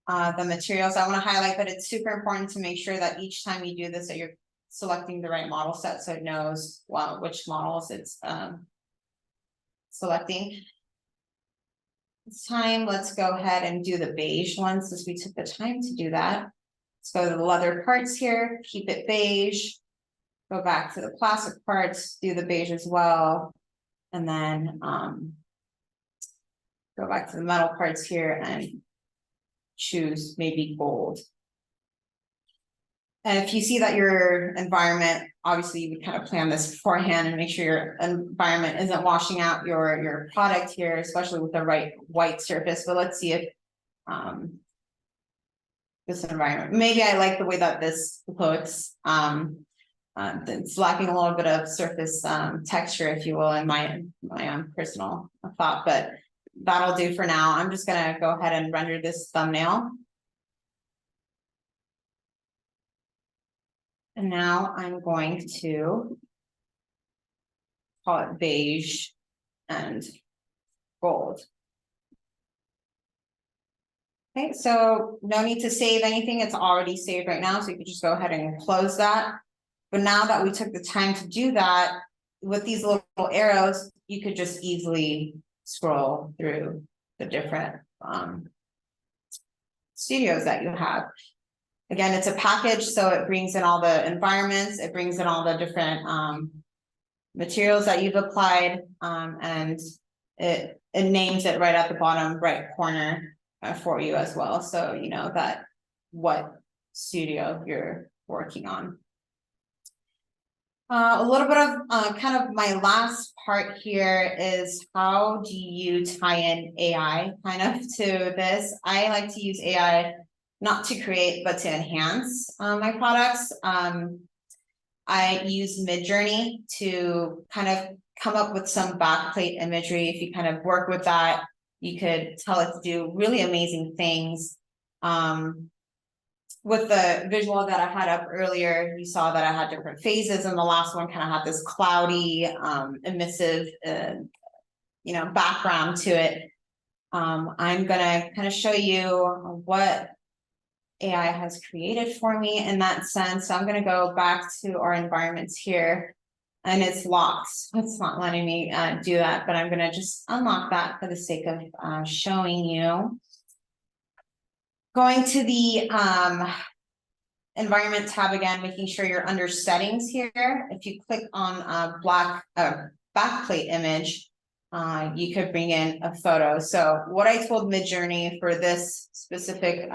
the materials. I want to highlight that it's super important to make sure that each time you do this, that you're selecting the right model set, so it knows, well, which models it's selecting. This time, let's go ahead and do the beige one, since we took the time to do that. Let's go to the leather parts here, keep it beige. Go back to the plastic parts, do the beige as well. And then go back to the metal parts here and choose maybe gold. And if you see that your environment, obviously you would kind of plan this beforehand and make sure your environment isn't washing out your product here, especially with the right white surface. But let's see if this environment, maybe I like the way that this looks. It's lacking a little bit of surface texture, if you will, in my own personal thought, but that'll do for now. I'm just gonna go ahead and render this thumbnail. And now I'm going to call it beige and gold. Okay, so no need to save anything. It's already saved right now, so you can just go ahead and close that. But now that we took the time to do that, with these little arrows, you could just easily scroll through the different studios that you have. Again, it's a package, so it brings in all the environments, it brings in all the different materials that you've applied, and it names it right at the bottom right corner for you as well, so you know that what studio you're working on. A little bit of kind of my last part here is how do you tie in AI kind of to this? I like to use AI not to create, but to enhance my products. I use Midjourney to kind of come up with some backplate imagery. If you kind of work with that, you could tell it to do really amazing things. With the visual that I had up earlier, you saw that I had different phases, and the last one kind of had this cloudy, emissive, background to it. I'm gonna kind of show you what AI has created for me in that sense. So I'm gonna go back to our environments here, and it's locked. It's not letting me do that, but I'm gonna just unlock that for the sake of showing you. Going to the environment tab again, making sure you're under settings here. If you click on black backplate image, you could bring in a photo. So what I told Midjourney for this specific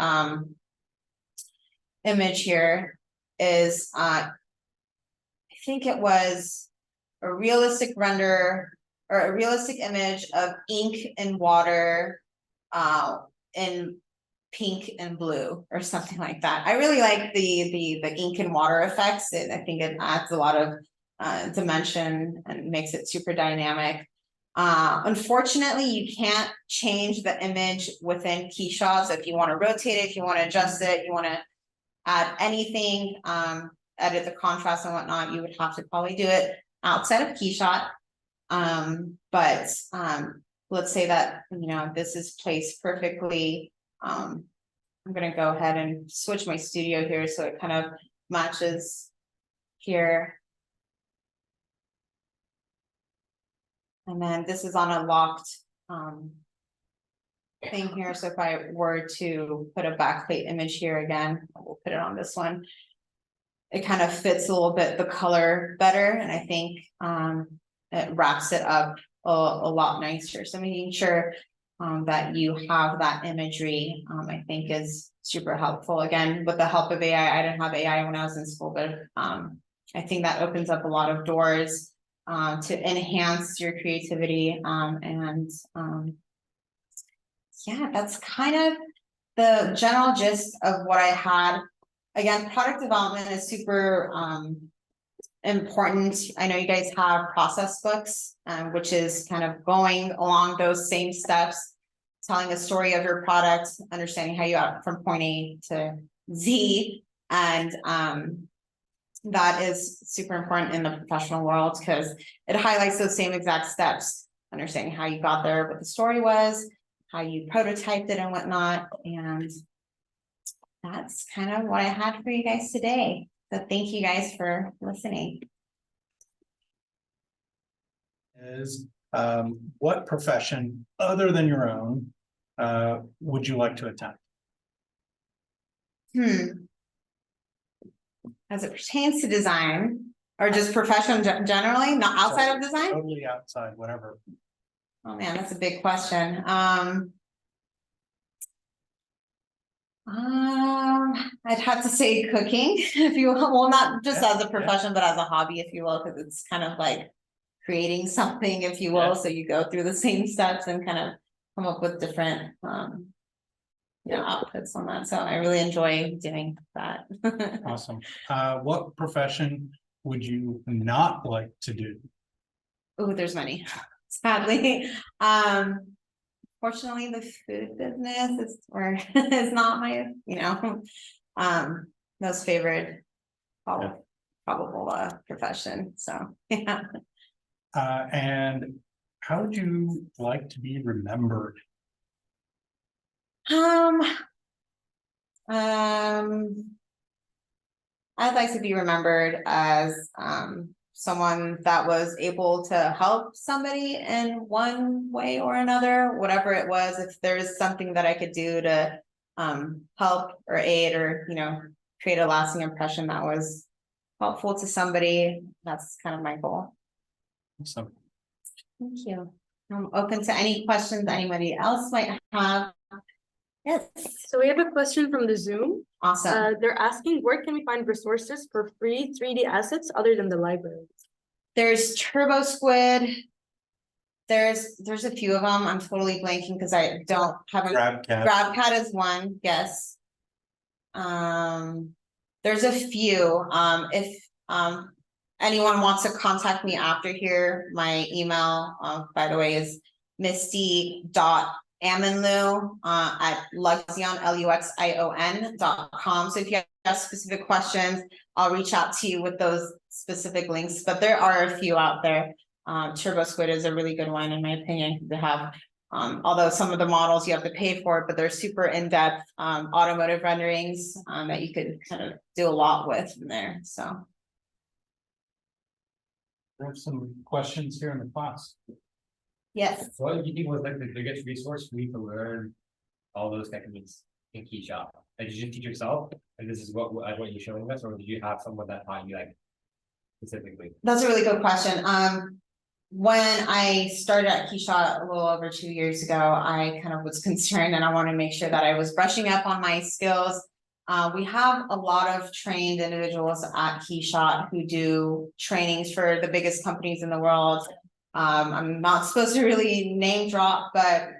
image here is I think it was a realistic render or a realistic image of ink and water in pink and blue or something like that. I really like the ink and water effects. I think it adds a lot of dimension and makes it super dynamic. Unfortunately, you can't change the image within KeyShot. So if you want to rotate it, if you want to adjust it, you want to add anything, edit the contrast and whatnot, you would have to probably do it outside of KeyShot. But let's say that, this is placed perfectly. I'm going to go ahead and switch my studio here so it kind of matches here. And then this is on a locked thing here. So if I were to put a backplate image here again, we'll put it on this one. It kind of fits a little bit the color better. And I think it wraps it up a lot nicer. So making sure that you have that imagery, I think is super helpful. Again, with the help of AI, I didn't have AI when I was in school, but I think that opens up a lot of doors to enhance your creativity. Yeah, that's kind of the general gist of what I had. Again, product development is super important, I know you guys have process books, which is kind of going along those same steps, telling a story of your product, understanding how you got from point A to Z, and that is super important in the professional world because it highlights those same exact steps, understanding how you got there, what the story was, how you prototyped it and whatnot, and that's kind of what I had for you guys today. So thank you guys for listening. Is, what profession other than your own, would you like to attempt? As it pertains to design, or just profession generally, not outside of design? Totally outside, whatever. Oh man, that's a big question. I'd have to say cooking, if you will. Well, not just Yeah, as a profession, but as a hobby, if you will, because it's kind of like creating something, if you will. Yeah. So you go through the same steps and kind of come up with different, outputs on that. So I really enjoy doing that. Awesome. What profession would you not like to do? Oh, there's many, sadly. Fortunately, the food business is not my, most favorite probable profession. So, yeah. And how would you like to be remembered? I'd like to be remembered as someone that was able to help somebody in one way or another, whatever it was. If there's something that I could do to help or aid or create a lasting impression that was helpful to somebody, that's kind of my goal. Awesome. Thank you. I'm open to any questions anybody else might have. Yes. So we have a question from the Zoom. Awesome. They're asking, where can we find resources for free 3D assets other than the library? There's Turbo Squid. There's a few of them. I'm totally blanking because I don't have a GrabCAD is one. Yes. There's a few. If anyone wants to contact me after here, my email, by the way, is misty.aminloo at Luxion, Luxion.com. So if you have specific questions, I'll reach out to you with those specific links, but there are a few out there. Turbo Squid is a really good one in my opinion to have, although some of the models you have to pay for it, but they're super in-depth automotive renderings that you could kind of do a lot with in there. So We have some questions here in the class. yes. So what do you think was like the biggest resource for me to learn all those techniques in KeyShot? Like, did you just teach yourself? And this is what you're showing us, or did you have someone that taught you like specifically? That's a really good question. When I started at KeyShot a little over 2 years ago, I kind of was concerned and I wanted to make sure that I was brushing up on my skills. We have a lot of trained individuals at KeyShot who do trainings for the biggest companies in the world. I'm not supposed to really name drop, but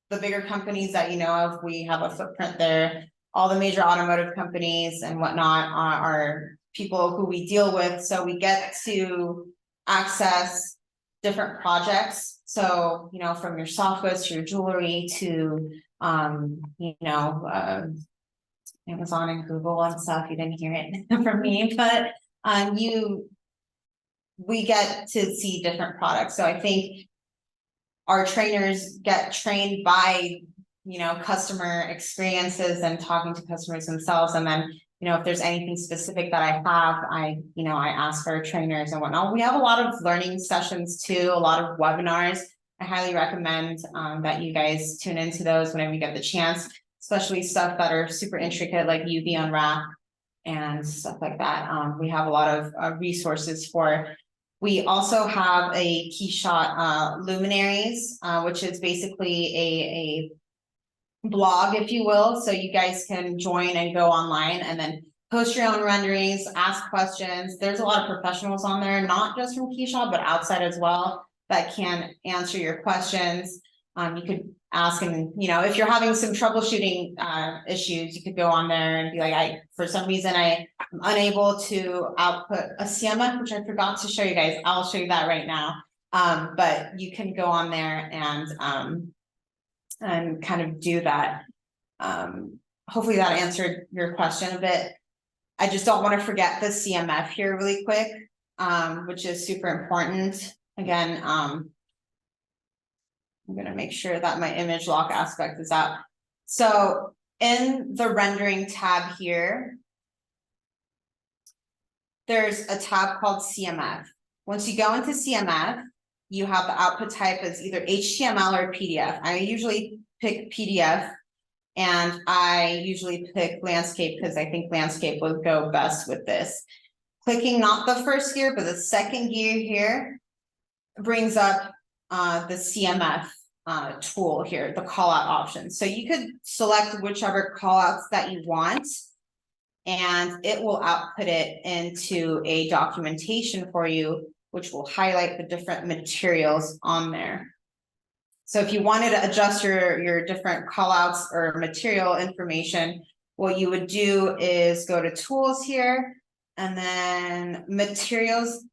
the bigger companies that you know of, we have a footprint there. All the major automotive companies and whatnot are people who we deal with. So we get to access different projects. So, from your soft goods to your jewelry to, Amazon and Google and stuff. You didn't hear it from me, but we get to see different products. So I think our trainers get trained by, customer experiences and talking to customers themselves. And then, if there's anything specific that I have, I ask our trainers and whatnot. We have a lot of learning sessions too, a lot of webinars. I highly recommend that you guys tune into those whenever you get the chance, especially stuff that are super intricate like UV unwrap and stuff like that. We have a lot of resources for. We also have a KeyShot luminaries, which is basically a blog, if you will. So you guys can join and go online and then post your own renderings, ask questions. There's a lot of professionals on there, not just from KeyShot, but outside as well, that can answer your questions. You could ask and, you know, if you're having some troubleshooting issues, you could go on there and be like, for some reason I'm unable to output a CMF, which I forgot to show you guys. I'll show you that right now. But you can go on there and kind of do that. Hopefully that answered your question a bit. I just don't want to forget the CMF here really quick, which is super important. Again, I'm gonna make sure that my image lock aspect is up. So in the rendering tab here, there's a tab called CMF. Once you go into CMF, you have the output type as either HTML or PDF. I usually pick PDF. And I usually pick landscape because I think landscape would go best with this. Clicking not the first gear, but the second gear here brings up the CMF tool here, the call out option. So you could select whichever call outs that you want, and it will output it into a documentation for you, which will highlight the different materials on there. So if you wanted to adjust your different callouts or material information, what you would do is go to tools here and then materials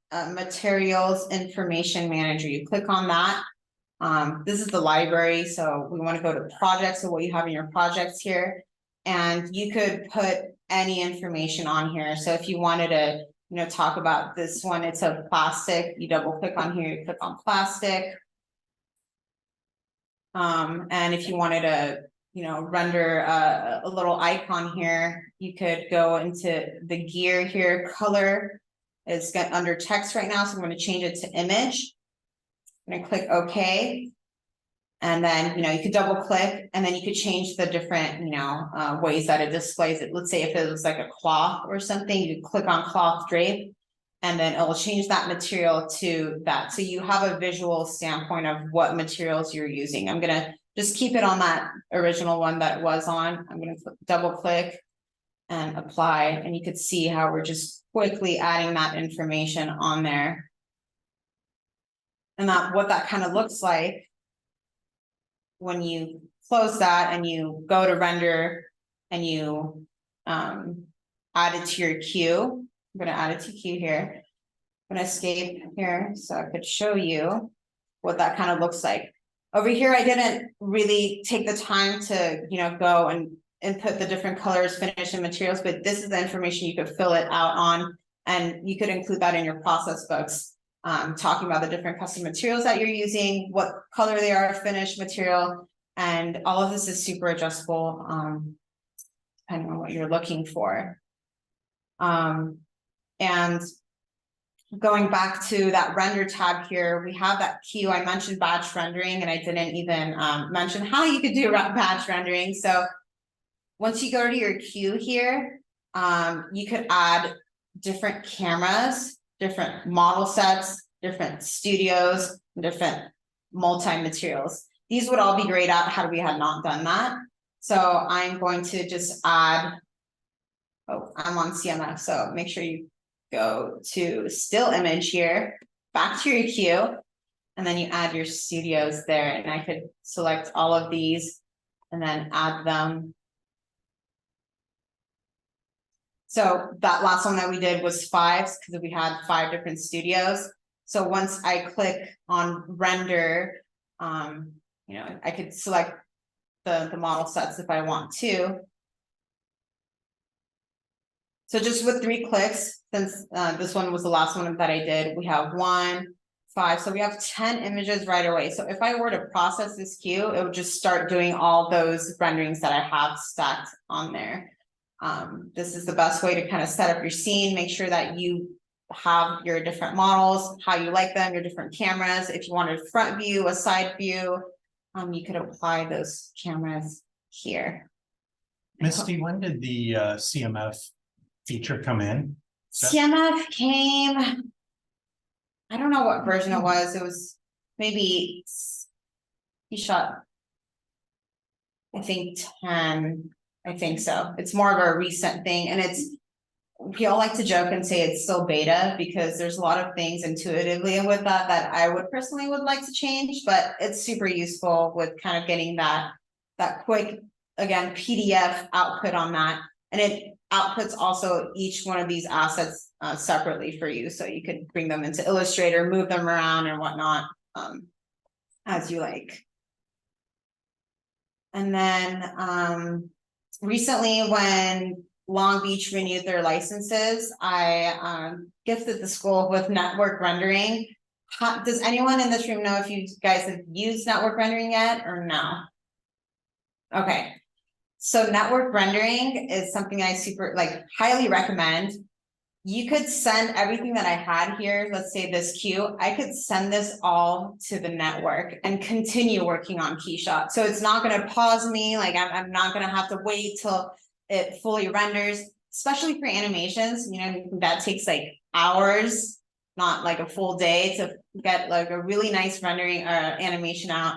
information manager. You click on that. This is the library. So we want to go to projects. So what you have in your projects here, and you could put any information on here. So if you wanted to, you know, talk about this one, it's a plastic, you double click on here, you click on plastic. And if you wanted to, you know, render a little icon here, you could go into the gear here. Color is got under text right now, so I'm going to change it to image. I'm going to click OK. And then, you know, you could double click and then you could change the different, you know, ways that it displays it. Let's say if it was like a cloth or something, you click on cloth drape. And then it will change that material to that. So you have a visual standpoint of what materials you're using. I'm gonna just keep it on that original one that it was on. I'm gonna double click and apply, and you could see how we're just quickly adding that information on there. And that what that kind of looks like when you close that and you go to render and you add it to your queue. I'm going to add it to queue here. I'm going to escape here so I could show you what that kind of looks like. Over here, I didn't really take the time to, you know, go and input the different colors, finish, and materials, but this is the information you could fill it out on, and you could include that in your process books, talking about the different custom materials that you're using, what color they are, finish, material, and all of this is super adjustable, depending on what you're looking for. And going back to that render tab here, we have that queue. I mentioned batch rendering, and I didn't even mention how you could do batch rendering. So once you go to your queue here, you could add different cameras, different model sets, different studios, different multi-materials. These would all be grayed out had we had not done that. So I'm going to just add, oh, I'm on CMF, so make sure you go to still image here, back to your queue, and then you add your studios there. And I could select all of these and then add them. So that last one that we did was 5 because we had 5 different studios. So once I click on render, you know, I could select the model sets if I want to. So just with 3 clicks, since this one was the last one that I did, we have 1, 5, so we have 10 images right away. So if I were to process this queue, it would just start doing all those renderings that I have stacked on there. This is the best way to kind of set up your scene, make sure that you have your different models, how you like them, your different cameras. If you wanted a front view, a side view, you could apply those cameras here. Misty, when did the CMF feature come in? CMF came, I don't know what version it was maybe KeyShot, I think 10, I think so. It's more of a recent thing, and we all like to joke and say it's still beta because there's a lot of things intuitively with that I would personally would like to change, but it's super useful with kind of getting that quick, again, PDF output on that. And it outputs also each one of these assets separately for you. So you could bring them into Illustrator, move them around and whatnot, as you like. And then recently when Long Beach renewed their licenses, I gifted the school with network rendering. Does anyone in this room know if you guys have used network rendering yet or no? Okay, so network rendering is something I highly recommend. You could send everything that I had here, let's say this queue, I could send this all to the network and continue working on KeyShot. So it's not gonna pause me, like I'm not gonna have to wait till it fully renders, especially for animations, you know, that takes like hours, not like a full day to get like a really nice rendering or animation out.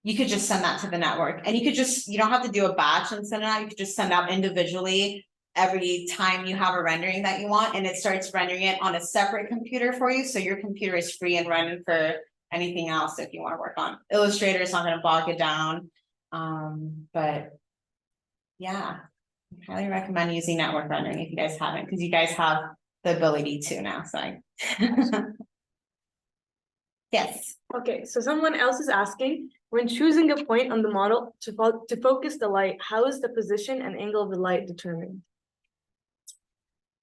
You could just send that to the network and you don't have to do a batch and send it out. You could just send out individually every time you have a rendering that you want, and it starts rendering it on a separate computer for you. So your computer is free and running for anything else if you want to work on Illustrator. It's not going to bog it down. But yeah, I highly recommend using network rendering if you guys haven't, because you guys have the ability to now. So yes. Okay, so someone else is asking, when choosing a point on the model to focus the light, how is the position and angle of the light determined?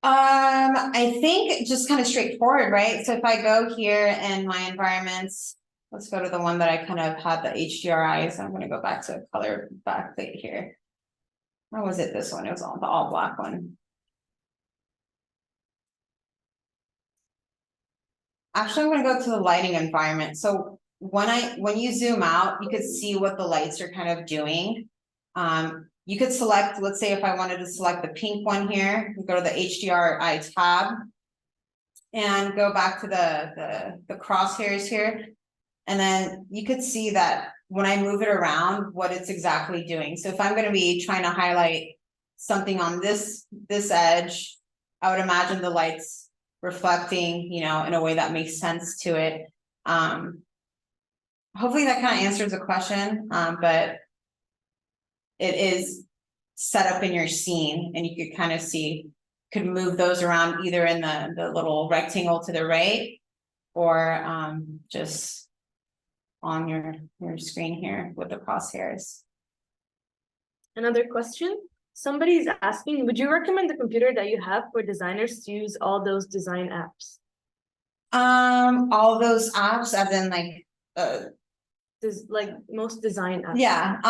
I think just kind of straightforward, right? So if I go here in my environments, let's go to the one that I kind of had the HDRI. So I'm going to go back to color backplate here. Or was it this one? It was the all black one. Actually, I'm going to go to the lighting environment. So when you zoom out, you could see what the lights are kind of doing. You could select, let's say if I wanted to select the pink one here, go to the HDRI tab and go back to the crosshairs here. And then you could see that when I move it around, what it's exactly doing. So if I'm going to be trying to highlight something on this edge, I would imagine the lights reflecting, you know, in a way that makes sense to it. Hopefully that kind of answers the question, but it is set up in your scene and you could kind of see, could move those around either in the little rectangle to the right or just on your screen here with the crosshairs. Another question. Somebody is asking, would you recommend the computer that you have for designers to use all those design apps? All those apps as in Like most design apps. Yeah.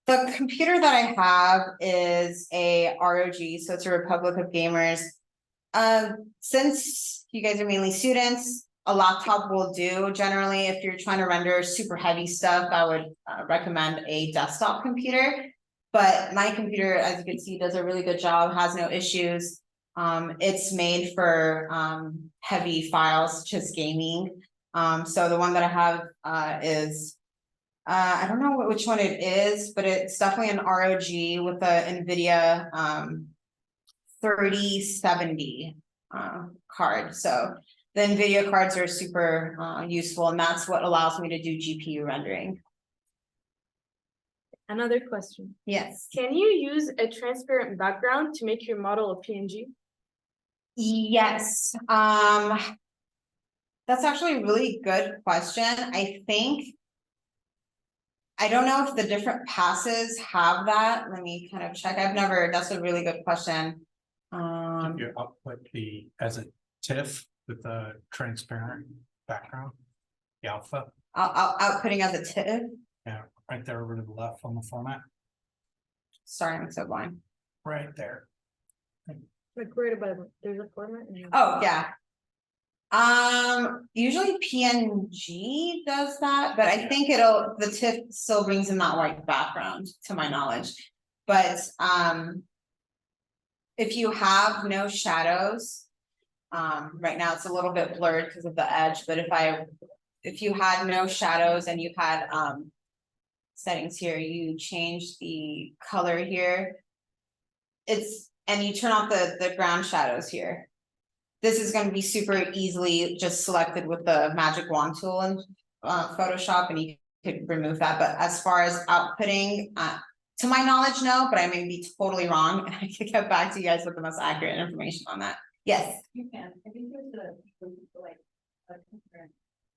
The computer that I have is a ROG, so it's a Republic of Gamers. Since you guys are mainly students, a laptop will do. Generally, if you're trying to render super heavy stuff, I would recommend a desktop computer. But my computer, as you can see, does a really good job, has no issues. It's made for heavy files, just gaming. So the one that I have is I don't know which one it is, but it's definitely an ROG with the NVIDIA 3070 card. So the NVIDIA cards are super useful, and that's what allows me to do GPU rendering. Another question. Yes. Can you use a transparent background to make your model a PNG? Yes. That's actually a really good question. I don't know if the different passes have that. Let me kind of check. That's a really good question. If you output as a TIFF with a transparent background, the alpha. Outputting as a TIFF. Yeah, right there over to the left on the format. Sorry, I'm so blind. Right there. Like where about there's a format? Oh, yeah. Usually PNG does that, but I think the TIFF still brings in that white background to my knowledge. But if you have no shadows, right now it's a little bit blurred because of the edge, but if you had no shadows and you had settings here, you change the color here, it's and you turn off the ground shadows here. This is gonna be super easily just selected with the magic wand tool in Photoshop, and you could remove that, but as far as outputting, to my knowledge, no, but I may be totally wrong, and I could get back to you guys with the most accurate information on that. Yes, You can, I think there's like.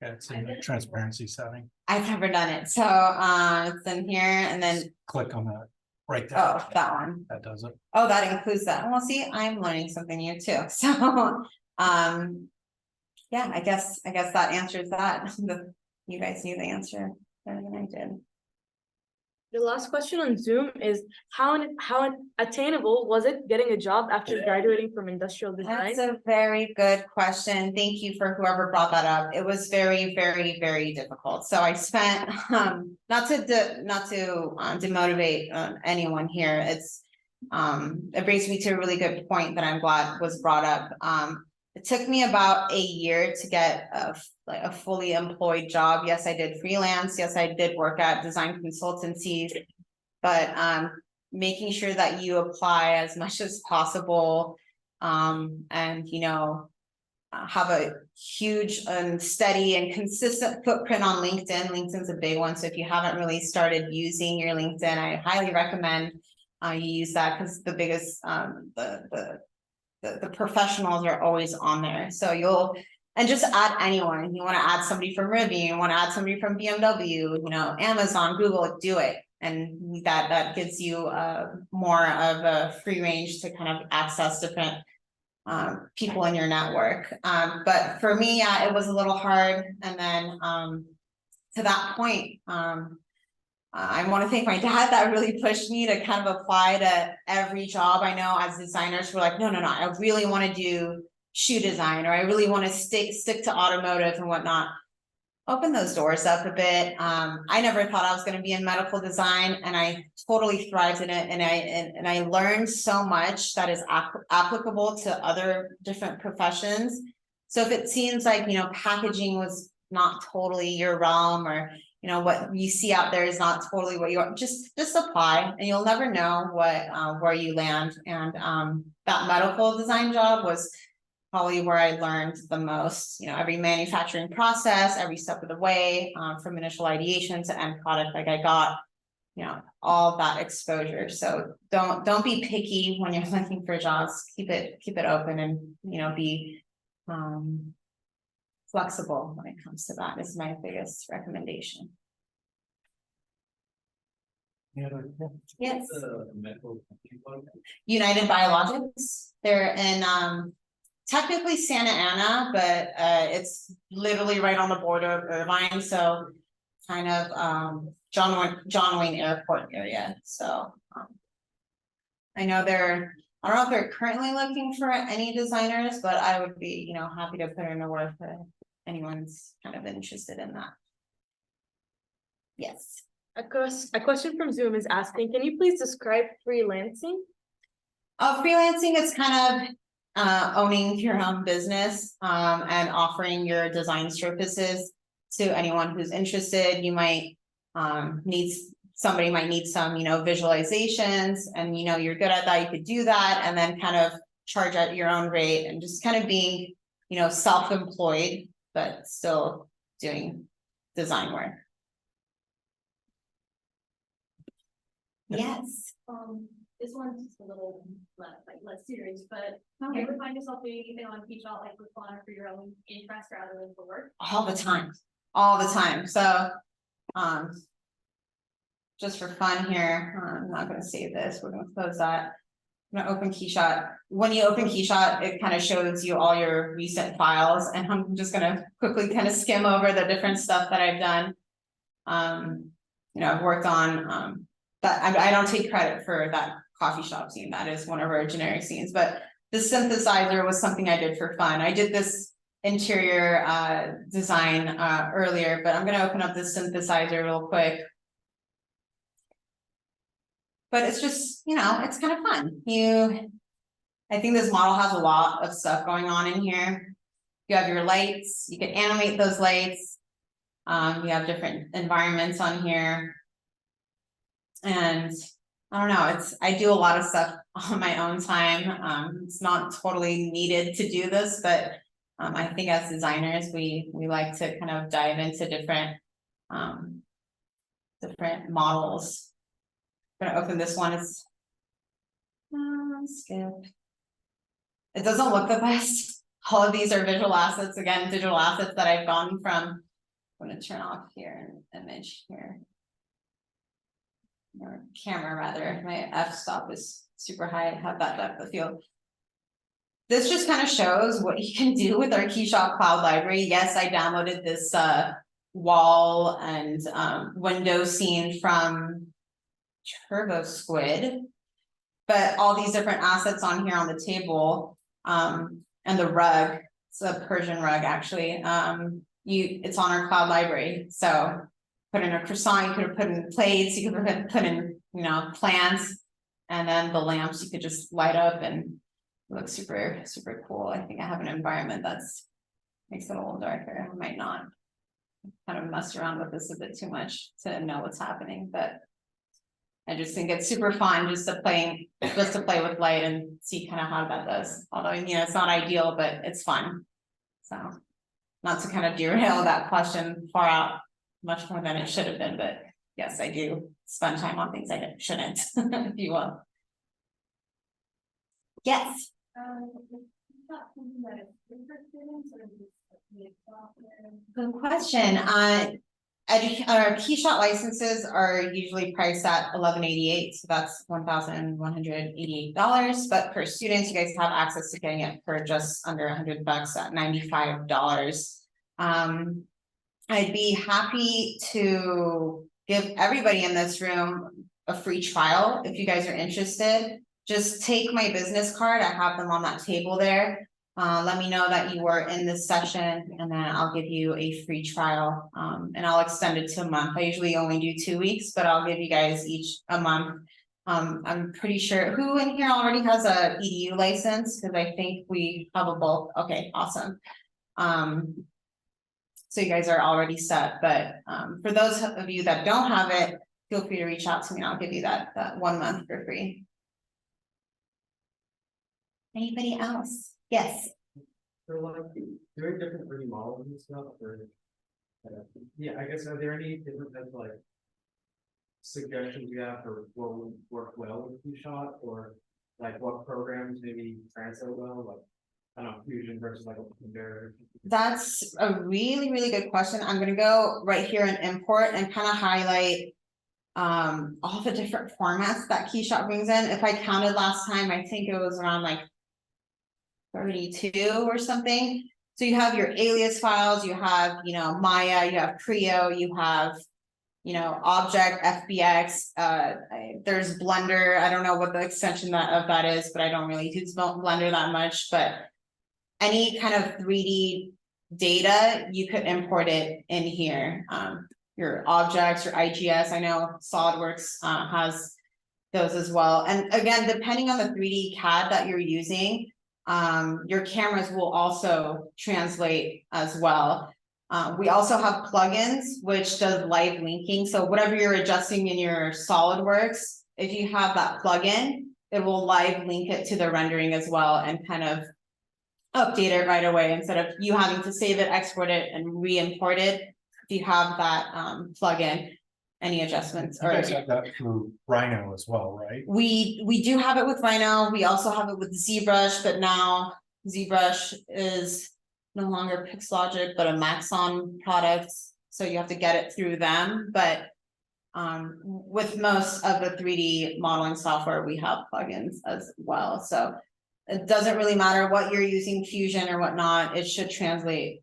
Yeah, it's in the transparency setting. I've never done it, so it's in here, and then, Click on that right there. oh, that one. That does it. Oh, that includes that. Well, see, I'm learning something new too, so, yeah, I guess that answers that. You guys knew the answer better than I did. The last question on Zoom is how attainable was it getting a job after graduating from industrial design? That's a very good question. Thank you for whoever brought that up. It was very, very, very difficult. So I spent, not to demotivate anyone here. It's, it brings me to a really good point that I'm glad was brought up. It took me about a year to get a fully employed job. Yes, I did freelance. Yes, I did work at design consultancies, but making sure that you apply as much as possible, and have a huge and steady and consistent footprint on LinkedIn. LinkedIn's a big one, so if you haven't really started using your LinkedIn, I highly recommend you use that, because the biggest the professionals are always on there. So and just add anyone. You want to add somebody from Rivian, you want to add somebody from BMW, Amazon, Google, do it. And that gives you more of a free range to kind of access different people in your network. But for me, it was a little hard. And then to that point, I want to thank my dad that really pushed me to kind of apply to every job. I know as designers, we're like, no, I really want to do shoe design, or I really want to stick to automotive and whatnot. Open those doors up a bit. I never thought I was going to be in medical design, and I totally thrived in it. And I learned so much that is applicable to other different professions. So if it seems like, packaging was not totally your realm, or what you see out there is not totally what you are, just apply, and you'll never know where you land. And that medical design job was probably where I learned the most. Every manufacturing process, every step of the way, from initial ideation to end product, like I got all that exposure. So don't be picky when you're looking for jobs. Keep it open, and be flexible when it comes to that is my biggest recommendation. Yes. United Biologics. They're in technically Santa Ana, but it's literally right on the border of Irvine, so kind of John Wayne Airport area. So I know I don't know if they're currently looking for any designers, but I would be happy to put in a word if anyone's kind of interested in that. Yes. A question from Zoom is asking, can you please describe freelancing? Freelancing is kind of owning your own business and offering your design services to anyone who's interested. You might somebody might need some visualizations, and you're good at that, you could do that, and then kind of charge at your own rate, and just kind of being self-employed but still doing design work. Yes. This one's just a little less serious, but you ever find yourself doing anything on KeyShot like for fun or for your own interest rather than for work? All the time. So just for fun here, I'm not going to save this. We're going to close that. I'm going to open KeyShot. When you open KeyShot, it kind of shows you all your recent files, and I'm just going to quickly kind of skim over the different stuff that I've done. I've worked on but I don't take credit for that coffee shop scene. That is one of our generic scenes, but the synthesizer was something I did for fun. I did this interior design earlier, but I'm going to open up this synthesizer real quick. But it's just, it's kind of fun. I think this model has a lot of stuff going on in here. You have your lights, you can animate those lights. You have different environments on here. And I don't know, I do a lot of stuff on my own time, it's not totally needed to do this, but. I think as designers, we like to kind of dive into different models. I'm gonna open this one, it's. Skip. It doesn't look the best, all of these are visual assets, again, digital assets that I've gone from. I'm gonna turn off here, image here. Or camera rather, my f-stop is super high, I have that depth of field. This just kind of shows what you can do with our KeyShot Cloud Library. Yes, I downloaded this wall and window scene from Turbo Squid. But all these different assets on here on the table, and the rug, it's a Persian rug actually. It's on our cloud library. So put in a croissant, you could have put in plates, you could have put in, plants, and then the lamps you could just light up and look super, super cool. I think I have an environment that's makes it a little darker. I might not kind of mess around with this a bit too much to know what's happening, but I just think it's super fun just to play with light and see kind of how that does. Although, it's not ideal, but it's fun. So not to kind of derail that question far out much more than it should have been, but yes, I do spend time on things I shouldn't, if you will. Yes. Is that something that is good for students or just like software? Good question. Our KeyShot licenses are usually priced at $11.88, so that's $1,188. But for students, you guys have access to getting it for just under $100 at $95. I'd be happy to give everybody in this room a free trial if you guys are interested. Just take my business card. I have them on that table there. Let me know that you were in this session and then I'll give you a free trial. And I'll extend it to a month. I usually only do 2 weeks, but I'll give you guys each a month. I'm pretty sure who in here already has a EDU license, because I think we have a bulk. Okay, awesome. So you guys are already set, but for those of you that don't have it, feel free to reach out to me and I'll give you that 1 month for free. Anybody else? Yes. For like doing different 3D models and stuff, or yeah, I guess are there any different types of like suggestions you have for what would work well with KeyShot, or like what programs maybe translate well, like I don't know, Fusion versus like a Blender? That's a really, really good question. I'm gonna go right here and import and kind of highlight all the different formats that KeyShot brings in. If I counted last time, I think it was around like 32 or something. So you have your alias files, you have, Maya, you have Creo, you have, Object, FBX, there's Blender. I don't know what the extension of that is, but I don't really use Blender that much, but any kind of 3D data, you could import it in here. Your objects, your IGS, I know SolidWorks has those as well. And again, depending on the 3D CAD that you're using, your cameras will also translate as well. We also have plugins, which does live linking. So whatever you're adjusting in your SolidWorks, if you have that plugin, it will live link it to the rendering as well and kind of update it right away instead of you having to save it, export it, and re-import it. If you have that plugin, any adjustments? You guys have that through Rhino as well, right? We do have it with Rhino. We also have it with ZBrush, but now ZBrush is no longer Pixlogic, but a Maxon product. So you have to get it through them. But with most of the 3D modeling software, we have plugins as well. So it doesn't really matter what you're using, Fusion or whatnot, it should translate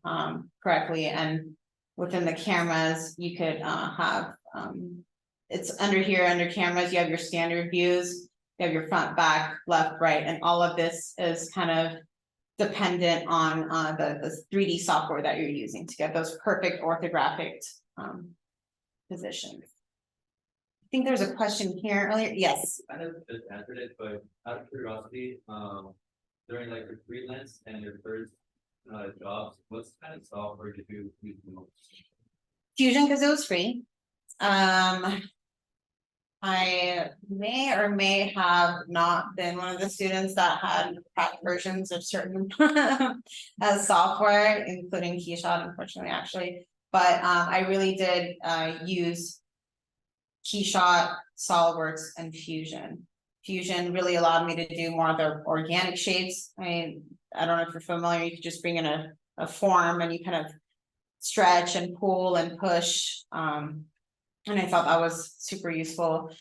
correctly. And within the cameras, you could have it's under here, under cameras, you have your standard views, you have your front, back, left, right, and all of this is kind of dependent on the 3D software that you're using to get those perfect orthographic positions. I think there's a question here earlier. Yes. Kind of just answered it, but out of curiosity, during like your freelance and your first jobs, what's kind of software did you use the most? Fusion, because it was free. I may or may have not been one of the students that had cracked versions of certain software, including KeyShot, unfortunately, actually. But I really did use KeyShot, SolidWorks, and Fusion. Fusion really allowed me to do more of the organic shapes. I mean, I don't know if you're familiar, you could just bring in a form and you kind of stretch and pull and push. And I thought that was super useful.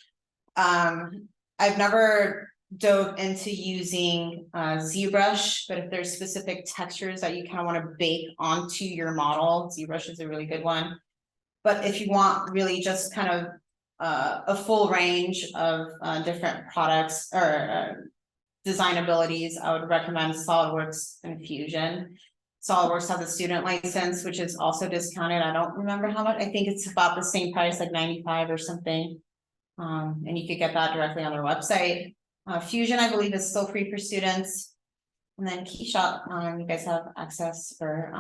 I've never dove into using ZBrush, but if there's specific textures that you kind of want to bake onto your model, ZBrush is a really good one. But if you want really just kind of a full range of different products or design abilities, I would recommend SolidWorks and Fusion. SolidWorks has a student license, which is also discounted. I don't remember how much. I think it's about the same price, like 95 or something. And you could get that directly on their website. Fusion, I believe, is still free for students. And then KeyShot, you guys have access for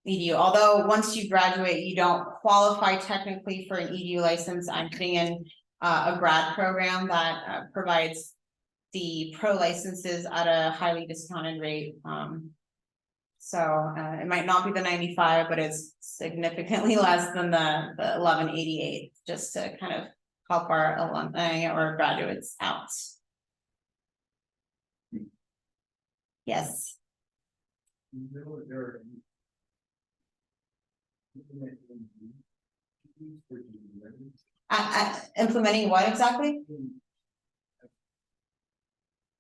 EDU. Although once you graduate, you don't qualify technically for an EDU license. I'm putting in a grad program that provides the pro licenses at a highly discounted rate. So it might not be the 95, but it's significantly less than the 1188, just to kind of help our alumni or graduates out. Yes. Implementing what exactly?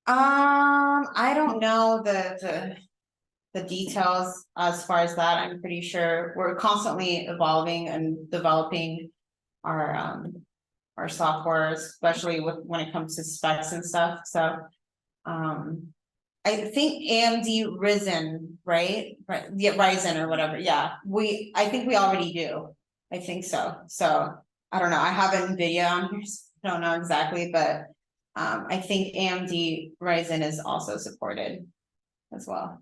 I don't know the details as far as that. I'm pretty sure we're constantly evolving and developing our software, especially when it comes to specs and stuff. So I think AMD Ryzen, right? Right, yeah, Ryzen or whatever. Yeah, I think we already do. I think so. So I don't know. I have NVIDIA on here. So I don't know exactly, but I think AMD Ryzen is also supported as well.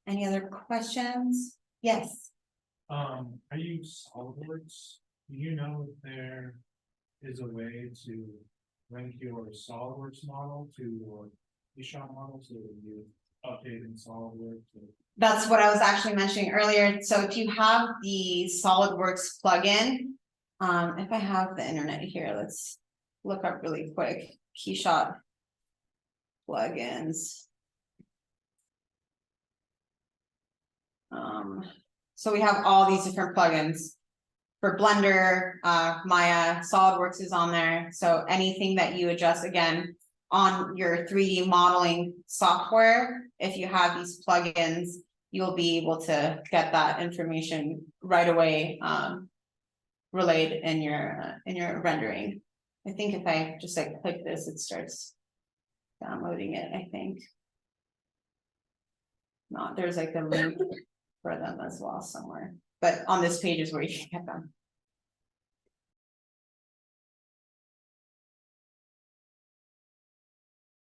Any other questions? Yes. I use SolidWorks. Do you know if there is a way to link your SolidWorks model to your KeyShot model so that you update in SolidWorks? That's what I was actually mentioning earlier. So if you have the SolidWorks plugin, if I have the internet here, let's look up really quick. KeyShot plugins. So we have all these different plugins for Blender, Maya, SolidWorks is on there. So anything that you adjust again on your 3D modeling software, if you have these plugins, you'll be able to get that information right away, relayed in your rendering. I think if I just like click this, it starts downloading it, I think. No, there's like a link for them as well somewhere, but on this page is where you can get them.